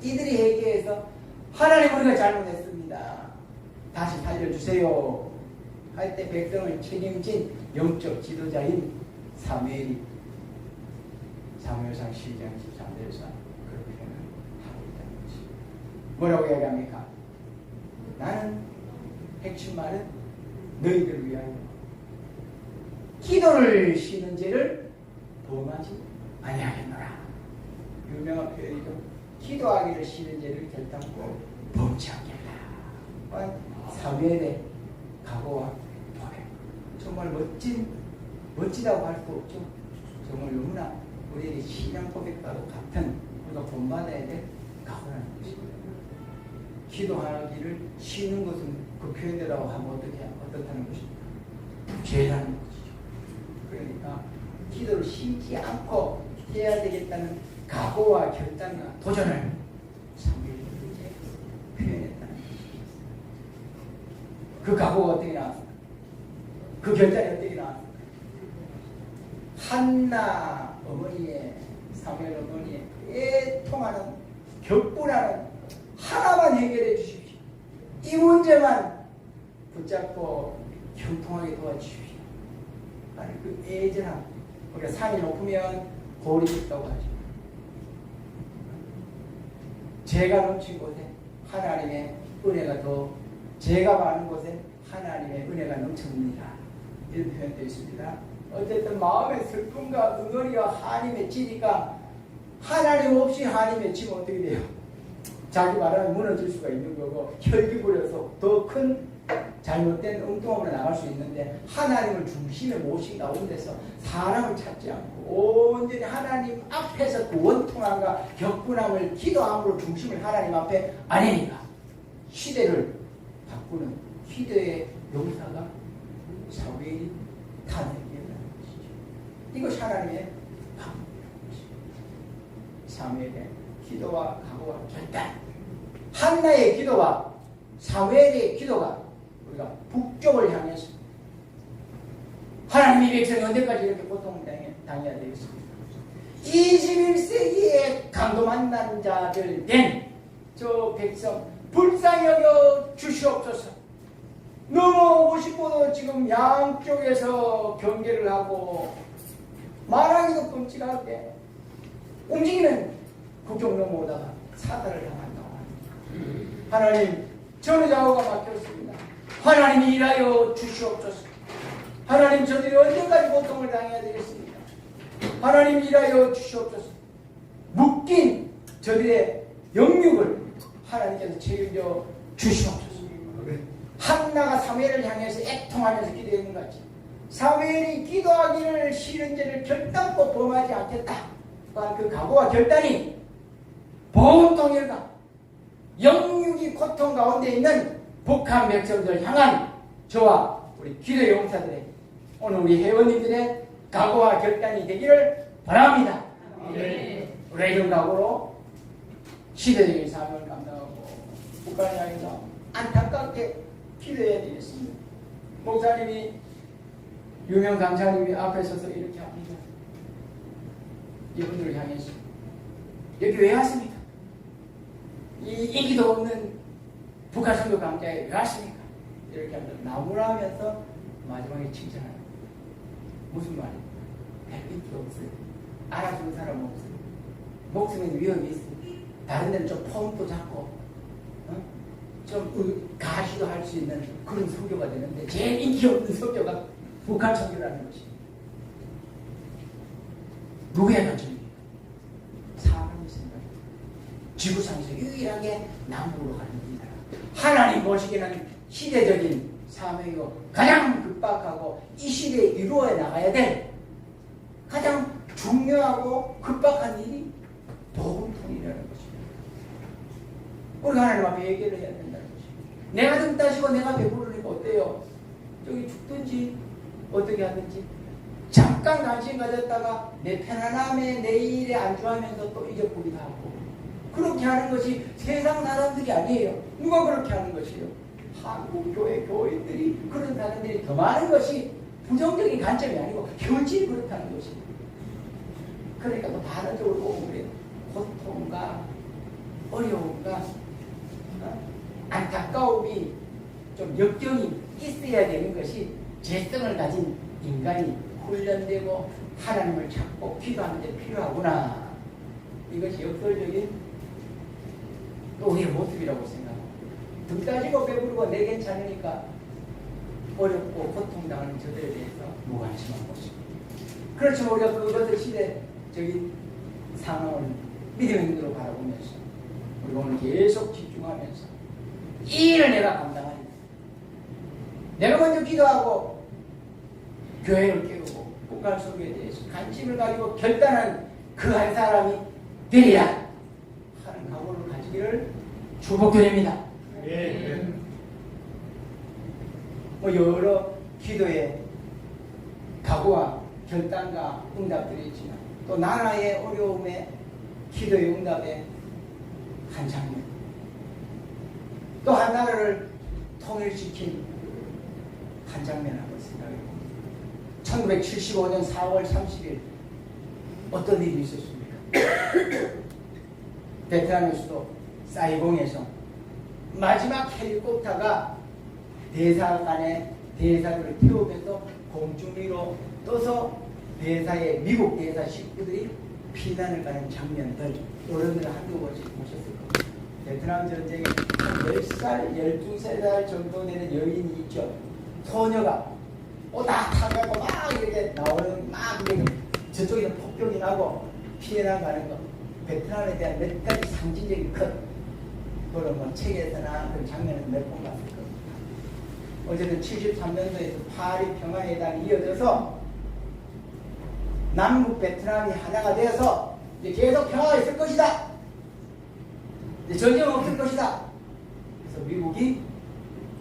이들이 회개해서 하나님, 우리가 잘못했습니다. 다시 살려주세요 할 때 백성을 책임진 영적 지도자인 사무엘이 사무엘상 12장 13절에서 그런 표현을 하고 있다는 것이. 뭐라고 얘기합니까? 나는 핵심 말은 너희들을 위하여 기도를 쉬는 죄를 범하지 아니하겠노라. 유명한 표현이죠. 기도하기를 쉬는 죄를 결단코 범치 않겠다. 사무엘의 각오와 도래. 정말 멋지다고 할 수 없죠. 정말 너무나 우리에게 신앙 고백과도 같은 우리가 본받아야 될 각오라는 것입니다. 기도하기를 쉬는 것은 그 표현대로 하면 어떻다는 것입니까? 죄라는 것이죠. 그러니까 기도를 쉬지 않고 해야 되겠다는 각오와 결단과 도전을 사무엘에게 표현했다는 것입니다. 그 각오가 어떻게 나왔습니까? 그 결단이 어떻게 나왔습니까? 한나 어머니의, 사무엘 어머니의 애통하는, 격분하는 하나만 해결해 주십시오. 이 문제만 붙잡고 형통하게 도와주십시오. 아니, 그 애절함. 우리가 산이 높으면 돌이 있다고 하죠. 죄가 넘친 곳에 하나님의 은혜가 더, 죄가 많은 곳에 하나님의 은혜가 넘칩니다. 이런 표현되어 있습니다. 어쨌든 마음의 슬픔과 응어리와 한이 맺히니까 하나님 없이 한이 맺히면 어떻게 돼요? 자기 말하면 무너질 수가 있는 거고 혈기 부려서 더 큰 잘못된 엉뚱함으로 나갈 수 있는데, 하나님을 중심에 모신 가운데서 사람을 찾지 않고 온전히 하나님 앞에서 그 원통함과 격분함을 기도함으로 중심을 하나님 앞에 아니니까 시대를 바꾸는 기도의 용사가 사무엘이 탄생되었다는 것이죠. 이것이 하나님의 방법이라는 것이죠. 사무엘의 기도와 각오와 결단, 한나의 기도와 사무엘의 기도가 우리가 북쪽을 향해서 하나님의 백성이 언제까지 이렇게 고통을 당해야 되겠습니까? 21세기에 강도 만난 자들 된 저 백성 불쌍히 여겨 주시옵소서. 넘어오고 싶어도 지금 양쪽에서 경계를 하고 말하기도 끔찍하게 움직이는 국경 넘어오다가 사달을 당한다고 합니다. 하나님, 전후좌우가 막혔습니다. 하나님이 일하여 주시옵소서. 하나님 저들이 언제까지 고통을 당해야 되겠습니까? 하나님 일하여 주시옵소서. 묶인 저들의 영육을 하나님께서 책임져 주시옵소서. 한나가 사무엘을 향해서 애통하면서 기도했는 것 같이 사무엘이 기도하기를 싫은 죄를 결단코 범하지 않겠다. 또한 그 각오와 결단이 보통일과 영육이 고통 가운데 있는 북한 백성들 향한 저와 우리 기도 용사들의 오늘 우리 회원님들의 각오와 결단이 되기를 바랍니다. 우리 이런 각오로 시대적인 삶을 감당하고 북한을 향해서 안타깝게 기도해야 되겠습니다. 목사님이 유명 강사님이 앞에 서서 이렇게 합니다. 이분들을 향해서 여기 왜 왔습니까? 이 인기도 없는 북한 선교 강좌에 왜 왔습니까? 이렇게 하면서 나무라면서 마지막에 칭찬합니다. 무슨 말이에요? 별 인기 없어요. 알아주는 사람 없어요. 목숨에는 위험이 있어요. 다른 데는 좀 폼도 잡고 좀 가시도 할 수 있는 그런 선교가 되는데 제일 인기 없는 선교가 북한 선교라는 것이 누구의 관점입니까? 사람의 생각. 지구상에서 유일하게 남북으로 가는 이 나라. 하나님 보시기에는 시대적인 사명이고 가장 급박하고 이 시대에 이루어 나가야 될 가장 중요하고 급박한 일이 복음통이라는 것입니다. 우리가 하나님 앞에 얘기를 해야 된다는 것입니다. 내가 등 따시고 내가 배부르니까 어때요? 저기 죽든지 어떻게 하든지 잠깐 관심 가졌다가 내 편안함에 내일에 안주하면서 또 잊어버리다 하고 그렇게 하는 것이 세상 사람들이 아니에요. 누가 그렇게 하는 것이에요? 한국 교회 교인들이 그런 사람들이 더 많은 것이 부정적인 관점이 아니고 현실이 그렇다는 것입니다. 그러니까 또 다른 쪽으로 보면 그래요. 고통과 어려움과 안타까움이 좀 역경이 있어야 되는 것이 재성을 가진 인간이 훈련되고 하나님을 찾고 기도하는 데 필요하구나. 이것이 역설적인 또 우리의 모습이라고 생각합니다. 등 따지고 배부르고 내 괜찮으니까 어렵고 고통당하는 저들에 대해서 무관심한 것입니다. 그렇지만 우리가 그것을 시대적인 상황을 믿음의 눈으로 바라보면서 우리가 오늘 계속 집중하면서 이 일을 내가 감당하리라. 내가 먼저 기도하고 교회를 깨우고 북한 선교에 대해서 관심을 가지고 결단한 그 한 사람이 되리라 하는 각오를 가지기를 축복드립니다. 뭐 여러 기도의 각오와 결단과 응답들이 있지만 또 나라의 어려움에 기도의 응답의 한 장면, 또 한 나라를 통일시킨 한 장면 한번 생각해 봅니다. 1975년 4월 30일 어떤 일이 있었습니까? 베트남의 수도 사이공에서 마지막 헬리콥터가 대사관의 대사를 태우면서 공중 위로 떠서 대사의 미국 대사 식구들이 피난을 가는 장면들 여러분들 한두 번씩 보셨을 겁니다. 베트남 전쟁에 10살, 12살 정도 되는 여인이 있죠. 소녀가 오다 타고 막 이렇게 나오는 막 저쪽에서 폭격이 나고 피해나 가는 거 베트남에 대한 몇 가지 상징적인 것 그런 뭐 책에서나 그런 장면을 몇 번 봤을 겁니다. 어쨌든 73년도에서 파리 평화회담이 이어져서 남북 베트남이 하나가 되어서 이제 계속 평화가 있을 것이다. 이제 전쟁은 없을 것이다. 그래서 미국이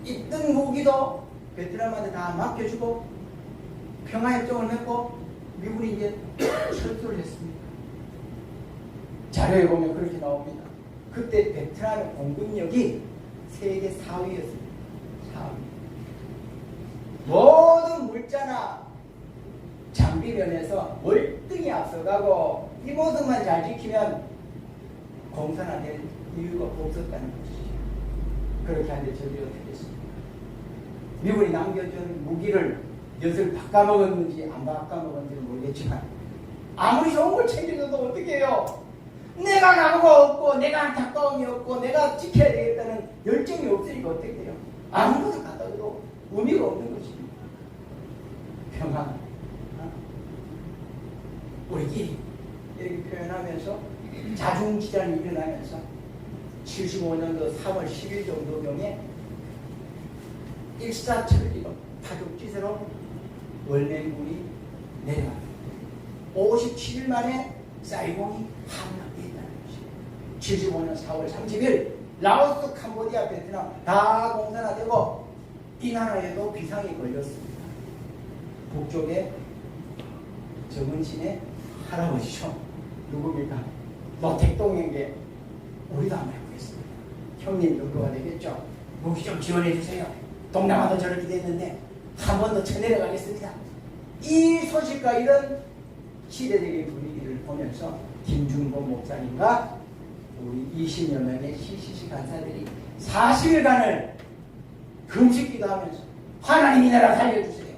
있던 무기도 베트남한테 다 맡겨주고 평화협정을 맺고 미국이 이제 철수를 했습니다. 자료에 보면 그렇게 나옵니다. 그때 베트남의 공군력이 세계 4위였습니다. 4위. 모든 물자나 장비 면에서 월등히 앞서가고 이 모습만 잘 지키면 공산화 될 이유가 없었다는 것이죠. 그렇게 하는데 저들이 어떻게 했습니까? 미군이 남겨준 무기를 엿을 바꿔먹었는지 안 바꿔먹었는지 모르겠지만 아무리 좋은 걸 챙겨줘도 어떻게 해요? 내가 나무가 없고 내가 안타까움이 없고 내가 지켜야 되겠다는 열정이 없으니까 어떻게 해요? 아무것도 갖다 줘도 의미가 없는 것입니다. 평화, 우리끼리 이렇게 표현하면서 자중지장이 일어나면서 75년도 3월 10일 정도경에 일사천리로 파죽지세로 월맹군이 내려왔습니다. 57일 만에 사이공이 함락했다는 것입니다. 75년 4월 30일 라오스, 캄보디아, 베트남 다 공산화되고 이 나라에도 비상이 걸렸습니다. 북쪽에 정은신의 할아버지죠. 누굽니까? 노택동에게 우리도 한번 해보겠습니다. 형님 정도가 되겠죠. 무기 좀 지원해 주세요. 동남아도 저렇게 됐는데 한 번 더 쳐내려가겠습니다. 이 소식과 이런 시대적인 분위기를 보면서 김중범 목사님과 우리 20여 명의 CCC 간사들이 40일간을 금식기도 하면서 하나님 이 나라 살려주세요.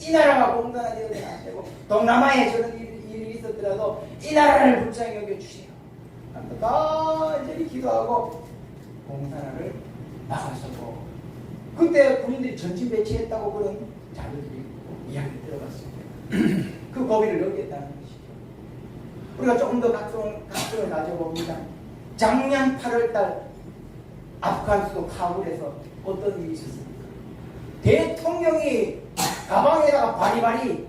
이 나라가 공산화되어서는 안 되고 동남아에 저런 일이 있었더라도 이 나라를 불쌍히 여겨주세요. 간절히 기도하고 공산화를 막았었고 그때 군인들이 전진 배치했다고 그런 자료들이 이야기를 들어봤습니다. 그 고비를 넘겼다는 것이죠. 우리가 조금 더 각성을 가져봅니다. 작년 8월달 아프간 수도 카불에서 어떤 일이 있었습니까? 대통령이 가방에다가 바리바리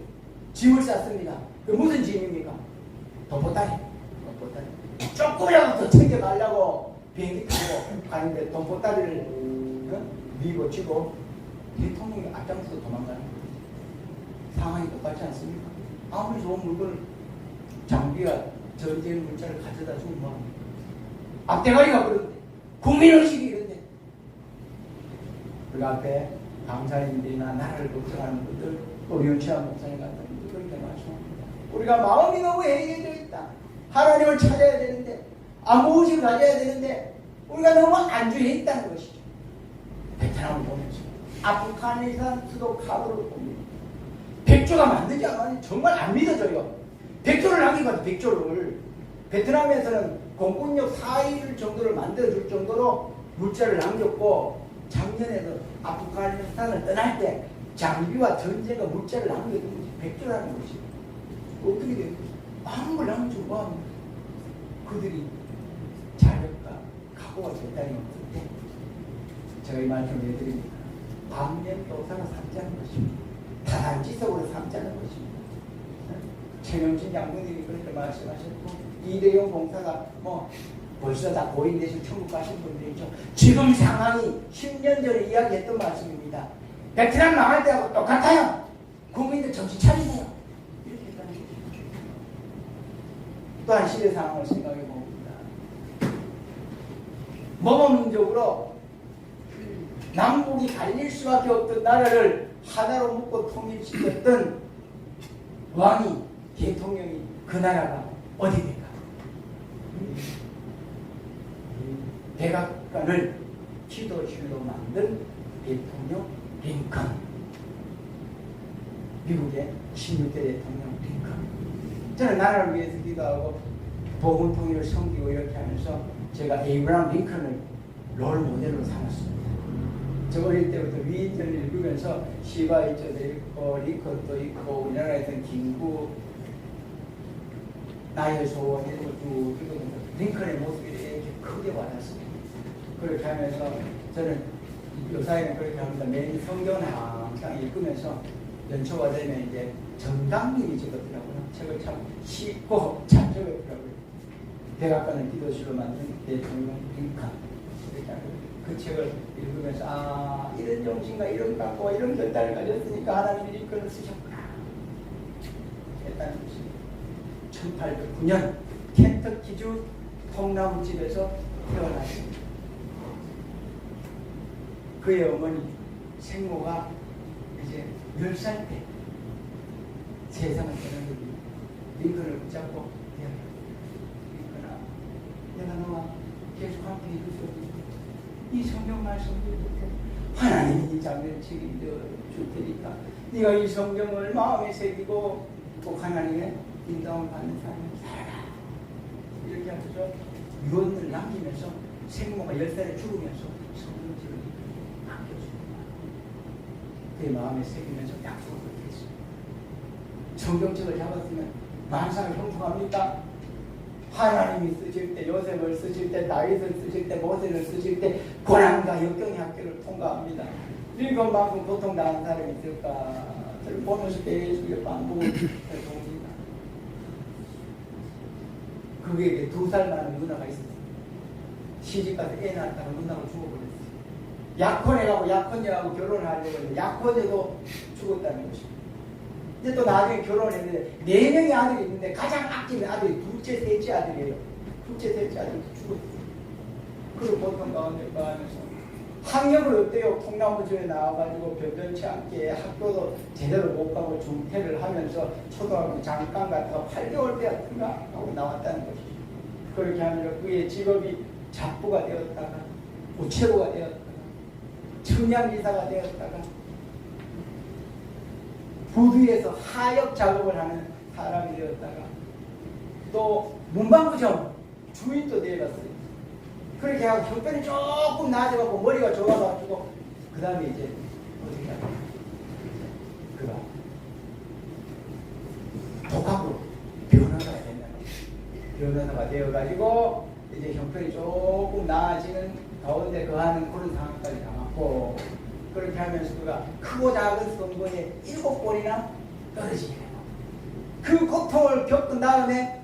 짐을 쌌습니다. 그 무슨 짐입니까? 돈보따리. 조금이라도 더 챙겨가려고 비행기 타고 가는데 돈보따리를 미고 치고 대통령이 앞장서서 도망가는 거예요. 상황이 똑같지 않습니까? 아무리 좋은 물건을 장비와 전쟁 물자를 가져다 주면 뭐 앞대가리가 그런데 국민의식이 이런데 그 앞에 강사님들이나 나라를 걱정하는 분들 또 류치한 목사님 같은 분들 그렇게 말씀합니다. 우리가 마음이 너무 해이해져 있다. 하나님을 찾아야 되는데 안보의식을 가져야 되는데 우리가 너무 안주해 있다는 것이죠. 베트남을 보면서 아프가니스탄 수도 카불을 봅니다. 백조가 만들지 않으면 정말 안 믿어져요. 백조를 남기거든. 백조를 베트남에서는 공군력 4일 정도를 만들어줄 정도로 물자를 남겼고 작년에도 아프가니스탄을 떠날 때 장비와 전쟁과 물자를 남겨둔 것이 백조라는 것이 어떻게 돼요? 아무걸 남겨주고 뭐합니까? 그들이 자력과 각오가 절단이 없을 때 제가 이 말씀을 해드립니다. 반면교사가 삼자는 것입니다. 다단지석으로 삼자는 것입니다. 최명진 장군님이 그렇게 말씀하셨고 이대용 공사가 뭐 벌써 다 고인 대신 천국 가신 분들이죠. 지금 상황이 10년 전에 이야기했던 말씀입니다. 베트남 망할 때하고 똑같아요. 국민들 정신 차리세요. 이렇게 했다는 거죠. 또한 시대 상황을 생각해 봅니다. 모범적으로 남북이 갈릴 수밖에 없던 나라를 하나로 묶고 통일시켰던 왕이 대통령이 그 나라가 어디입니까? 백악관을 지도실로 만든 대통령 링컨, 미국의 16대 대통령 링컨. 저는 나라를 위해서 기도하고 복음 통일을 섬기고 이렇게 하면서 제가 에이브람 링컨을 롤 모델로 삼았습니다. 저 어릴 때부터 위인전을 읽으면서 시바이저도 있고 리컨도 있고 우리나라에서는 김구 나의 소원 이런 것도 읽으면서 링컨의 모습이 이렇게 크게 와닿습니다. 그렇게 하면서 저는 요사이는 그렇게 합니다. 매일 성경을 항상 읽으면서 연초가 되면 이제 정당님이 적었더라고요. 책을 참 쉽고 잘 적었더라고요. 백악관을 기도실로 만든 대통령 링컨. 그 책을 읽으면서 아 이런 정신과 이런 각오와 이런 결단을 가졌으니까 하나님이 링컨을 쓰셨구나 했다는 것입니다. 1809년 켄터키주 통나무집에서 태어났습니다. 그의 어머니 생모가 이제 10살 때 세상을 떠나는 링컨을 붙잡고 링컨아 내가 너와 계속 함께 해주셔도 이 성경 말씀을 하나님이 이 장면을 책임져 줄 테니까 네가 이 성경을 마음에 새기고 꼭 하나님의 인도함을 받는 사람을 살아라. 이렇게 하면서 유언을 남기면서 생모가 10살에 죽으면서 성경책을 남겨줍니다. 그의 마음에 새기면서 약속을 했습니다. 정경책을 잡았으면 만상을 형통합니까? 하나님이 쓰실 때, 요셉을 쓰실 때, 다윗을 쓰실 때, 모세를 쓰실 때 고난과 역경의 학교를 통과합니다. 이것만큼 고통당한 사람이 있을까? 저를 보면서 계속 반복을 해봅니다. 그게 2살 많은 누나가 있었어요. 시집가서 애 낳았다가 누나가 죽어버렸어요. 약혼해가고 약혼녀하고 결혼하려고 했는데 약혼녀도 죽었다는 것입니다. 이제 또 나중에 결혼했는데 4명의 아들이 있는데 가장 아끼는 아들이 둘째, 셋째 아들이에요. 둘째, 셋째 아들이 죽었어요. 그리고 보통 가운데 하면서 학력을 어때요? 통나무주에 나와가지고 변변치 않게 학교도 제대로 못 가고 중퇴를 하면서 초등학교 잠깐 갔다가 8개월 되었던가 하고 나왔다는 것이죠. 그렇게 하면 그의 직업이 잡부가 되었다가 우체부가 되었다가 청량기사가 되었다가 부두에서 하역 작업을 하는 사람이 되었다가 또 문방구점 주인도 되어갔어요. 그렇게 하고 형편이 조금 나아져갖고 머리가 좋아가지고 그 다음에 이제 어떻게 하냐 그가 독학으로 변호사가 된다. 변호사가 되어가지고 이제 형편이 조금 나아지는 가운데 거하는 그런 상황까지 나왔고 그렇게 하면서 그가 크고 작은 선거에 7번이나 떨어지게 되고 그 고통을 겪은 다음에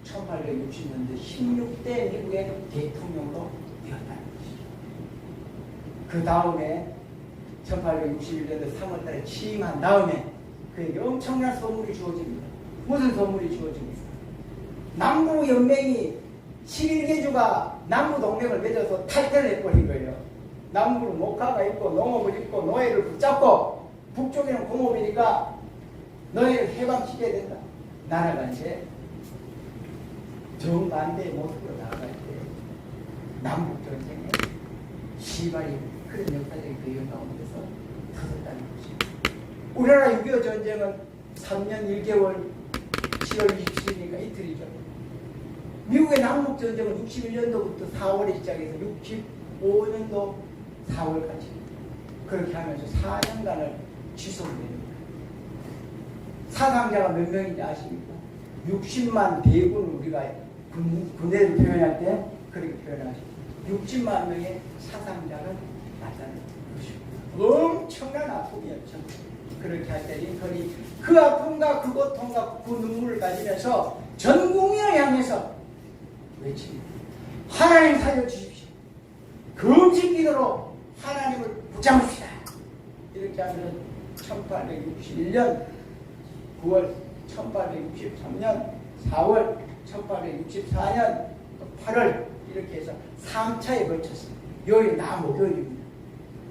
1860년대 16대 미국의 대통령으로 되었다는 것이죠. 그 다음에 1861년도 3월달에 취임한 다음에 그에게 엄청난 선물이 주어집니다. 무슨 선물이 주어집니까? 남부연맹이 11개주가 남부동맹을 맺어서 탈퇴를 해버린 거예요. 남부는 목화가 있고 농업을 있고 노예를 붙잡고 북쪽에는 공업이니까 노예를 해방시켜야 된다. 나라가 이제 정반대의 모습으로 나아갈 때 남북전쟁에 시발이 그런 역사적인 배경 가운데서 터졌다는 것입니다. 우리나라 6.25 전쟁은 3년 1개월 7월 27일이니까 이틀이죠. 미국의 남북전쟁은 61년도부터 4월에 시작해서 65년도 4월까지 그렇게 하면서 4년간을 지속됩니다. 사상자가 몇 명인지 아십니까? 60만 대군을 우리가 군대를 표현할 때 그렇게 표현하시죠. 60만 명의 사상자를 나타내는 것입니다. 엄청난 아픔이었죠. 그렇게 할 때 링컨이 그 아픔과 그 고통과 그 눈물을 가지면서 전 국민을 향해서 외칩니다. 하나님 살려주십시오. 금식 기도로 하나님을 붙잡읍시다. 이렇게 하면 1861년 9월 1863년 4월 1864년 8월 이렇게 해서 3차에 걸쳐서 요일 나목요일입니다.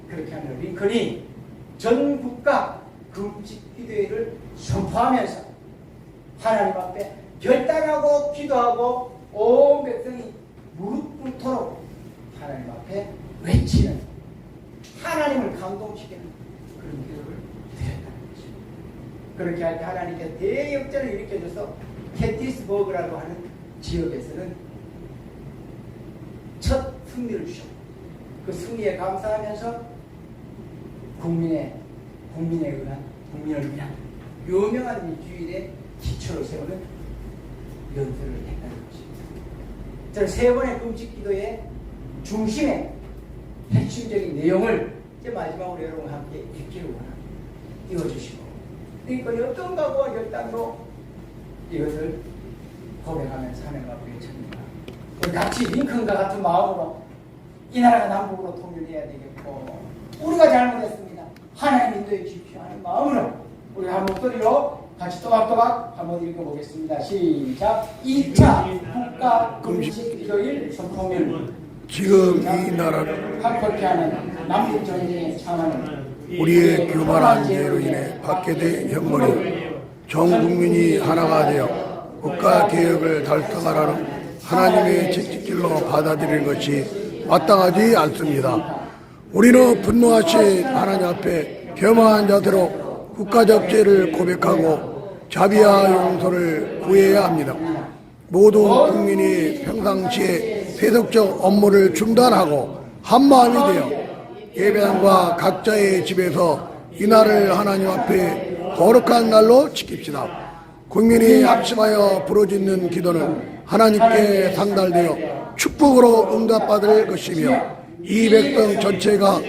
그렇게 하면 링컨이 전 국가 금식 기도회를 선포하면서 하나님 앞에 결단하고 기도하고 온 백성이 무릎 꿇도록 하나님 앞에 외치는 하나님을 감동시키는 그런 기도를 드렸다는 것입니다. 그렇게 할 때 하나님께 대역전을 일으켜줘서 게티스버그라고 하는 지역에서는 첫 승리를 주셨고 그 승리에 감사하면서 국민을 위한 유명한 일주일의 기초를 세우는 연설을 했다는 것입니다. 저는 3번의 금식 기도의 중심의 핵심적인 내용을 이제 마지막으로 여러분과 함께 읽기를 원합니다. 읽어주시고 그러니까 어떤 각오와 결단으로 이것을 고백하면서 하나님 앞에 외칩니다. 우리 같이 링컨과 같은 마음으로 이 나라가 남북으로 통일해야 되겠고 우리가 잘못했습니다. 하나님 인도해 주십시오 하는 마음으로 우리 한 목소리로 같이 또박또박 한번 읽어보겠습니다. 시작. 2차 국가 금식 기도일 선통일 지금 이 나라를 한국에 하는 남북 전쟁에 참하는 우리의 교만한 죄로 인해 받게 된 형벌이 전 국민이 하나가 되어 국가 개혁을 달성하라는 하나님의 채찍질로 받아들이는 것이 마땅하지 않습니다. 우리는 분노하신 하나님 앞에 겸허한 자세로 국가적 죄를 고백하고 자비와 용서를 구해야 합니다. 모든 국민이 평상시에 세속적 업무를 중단하고 한마음이 되어 예배당과 각자의 집에서 이날을 하나님 앞에 거룩한 날로 지킵시다. 국민이 합심하여 부르짖는 기도는 하나님께 상달되어 축복으로 응답받을 것이며 이 백성 전체가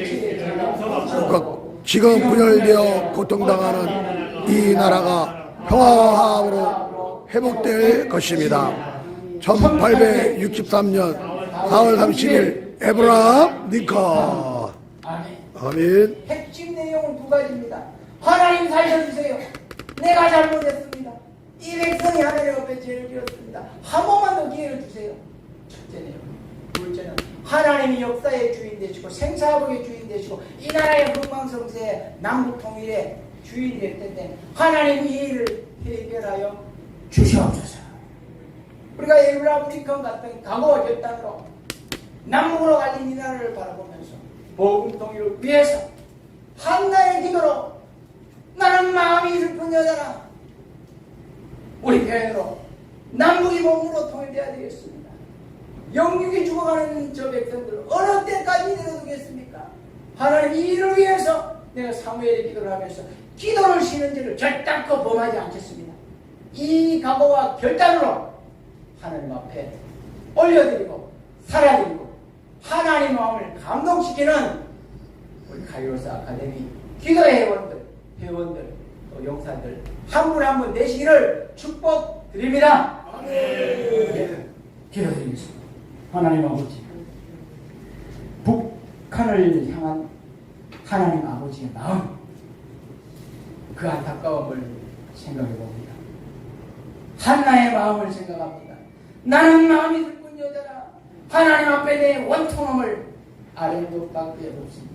지금 분열되어 고통당하는 이 나라가 평화함으로 회복될 것입니다. 1863년 4월 30일 에브라함 링컨. 아멘. 핵심 내용은 두 가지입니다. 하나님 살려주세요. 내가 잘못했습니다. 이 백성이 하나님 앞에 죄를 지었습니다. 한 번만 더 기회를 주세요. 첫째 내용. 둘째는 하나님이 역사의 주인 되시고 생사복의 주인 되시고 이 나라의 흥망성쇠 남북 통일의 주인이 될 텐데 하나님 이 일을 해결하여 주시옵소서. 우리가 에브라함 링컨 같은 각오와 결단으로 남북으로 갈린 이 나라를 바라보면서 복음 통일을 위해서 한나의 기도로 나는 마음이 슬픈 여자라 우리 표현으로 남북이 몸으로 통일되어야 되겠습니다. 영육이 죽어가는 저 백성들을 어느 때까지 내려두겠습니까? 하나님 이 일을 위해서 내가 사무엘의 기도를 하면서 기도를 쉬는 죄를 결단코 범하지 않겠습니다. 이 각오와 결단으로 하나님 앞에 올려드리고 살아드리고 하나님 마음을 감동시키는 우리 카이로스 아카데미 기도회원들, 회원들, 또 용사들 한 분 한 분 되시기를 축복드립니다. 네. 기도드리겠습니다. 하나님 아버지, 북한을 향한 하나님 아버지의 마음, 그 안타까움을 생각해 봅니다. 한나의 마음을 생각합니다. 나는 마음이 슬픈 여자라 하나님 앞에 내 원통함을 아뢰는 것밖에 없습니다.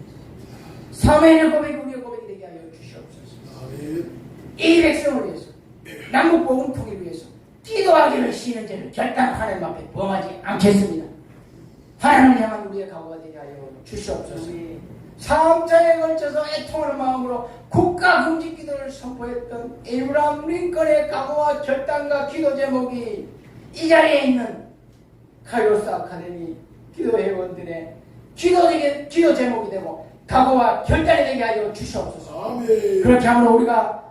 사무엘의 고백이 우리의 고백이 되게 하여 주시옵소서. 이 백성을 위해서 남북 복음 통일을 위해서 기도하기를 쉬는 죄를 결단 하나님 앞에 범하지 않겠습니다. 하나님을 향한 우리의 각오가 되게 하여 주시옵소서. 3장에 걸쳐서 애통하는 마음으로 국가 금지 기도를 선포했던 에브라함 링컨의 각오와 결단과 기도 제목이 이 자리에 있는 카이로스 아카데미 기도회원들의 기도 제목이 되고 각오와 결단이 되게 하여 주시옵소서. 아멘. 그렇게 함으로 우리가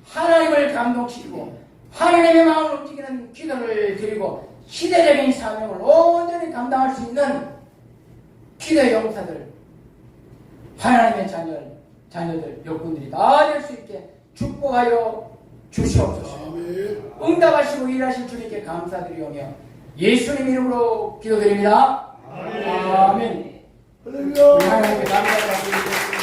하나님을 감동시키고 하나님의 마음을 움직이는 기도를 드리고 시대적인 사명을 온전히 감당할 수 있는 기도 용사들, 하나님의 자녀들, 역군들이 다 될 수 있게 축복하여 주시옵소서. 아멘. 응답하시고 일하신 주님께 감사드리오며 예수님 이름으로 기도드립니다. 아멘. 할렐루야. 우리 하나님께 감사드리겠습니다.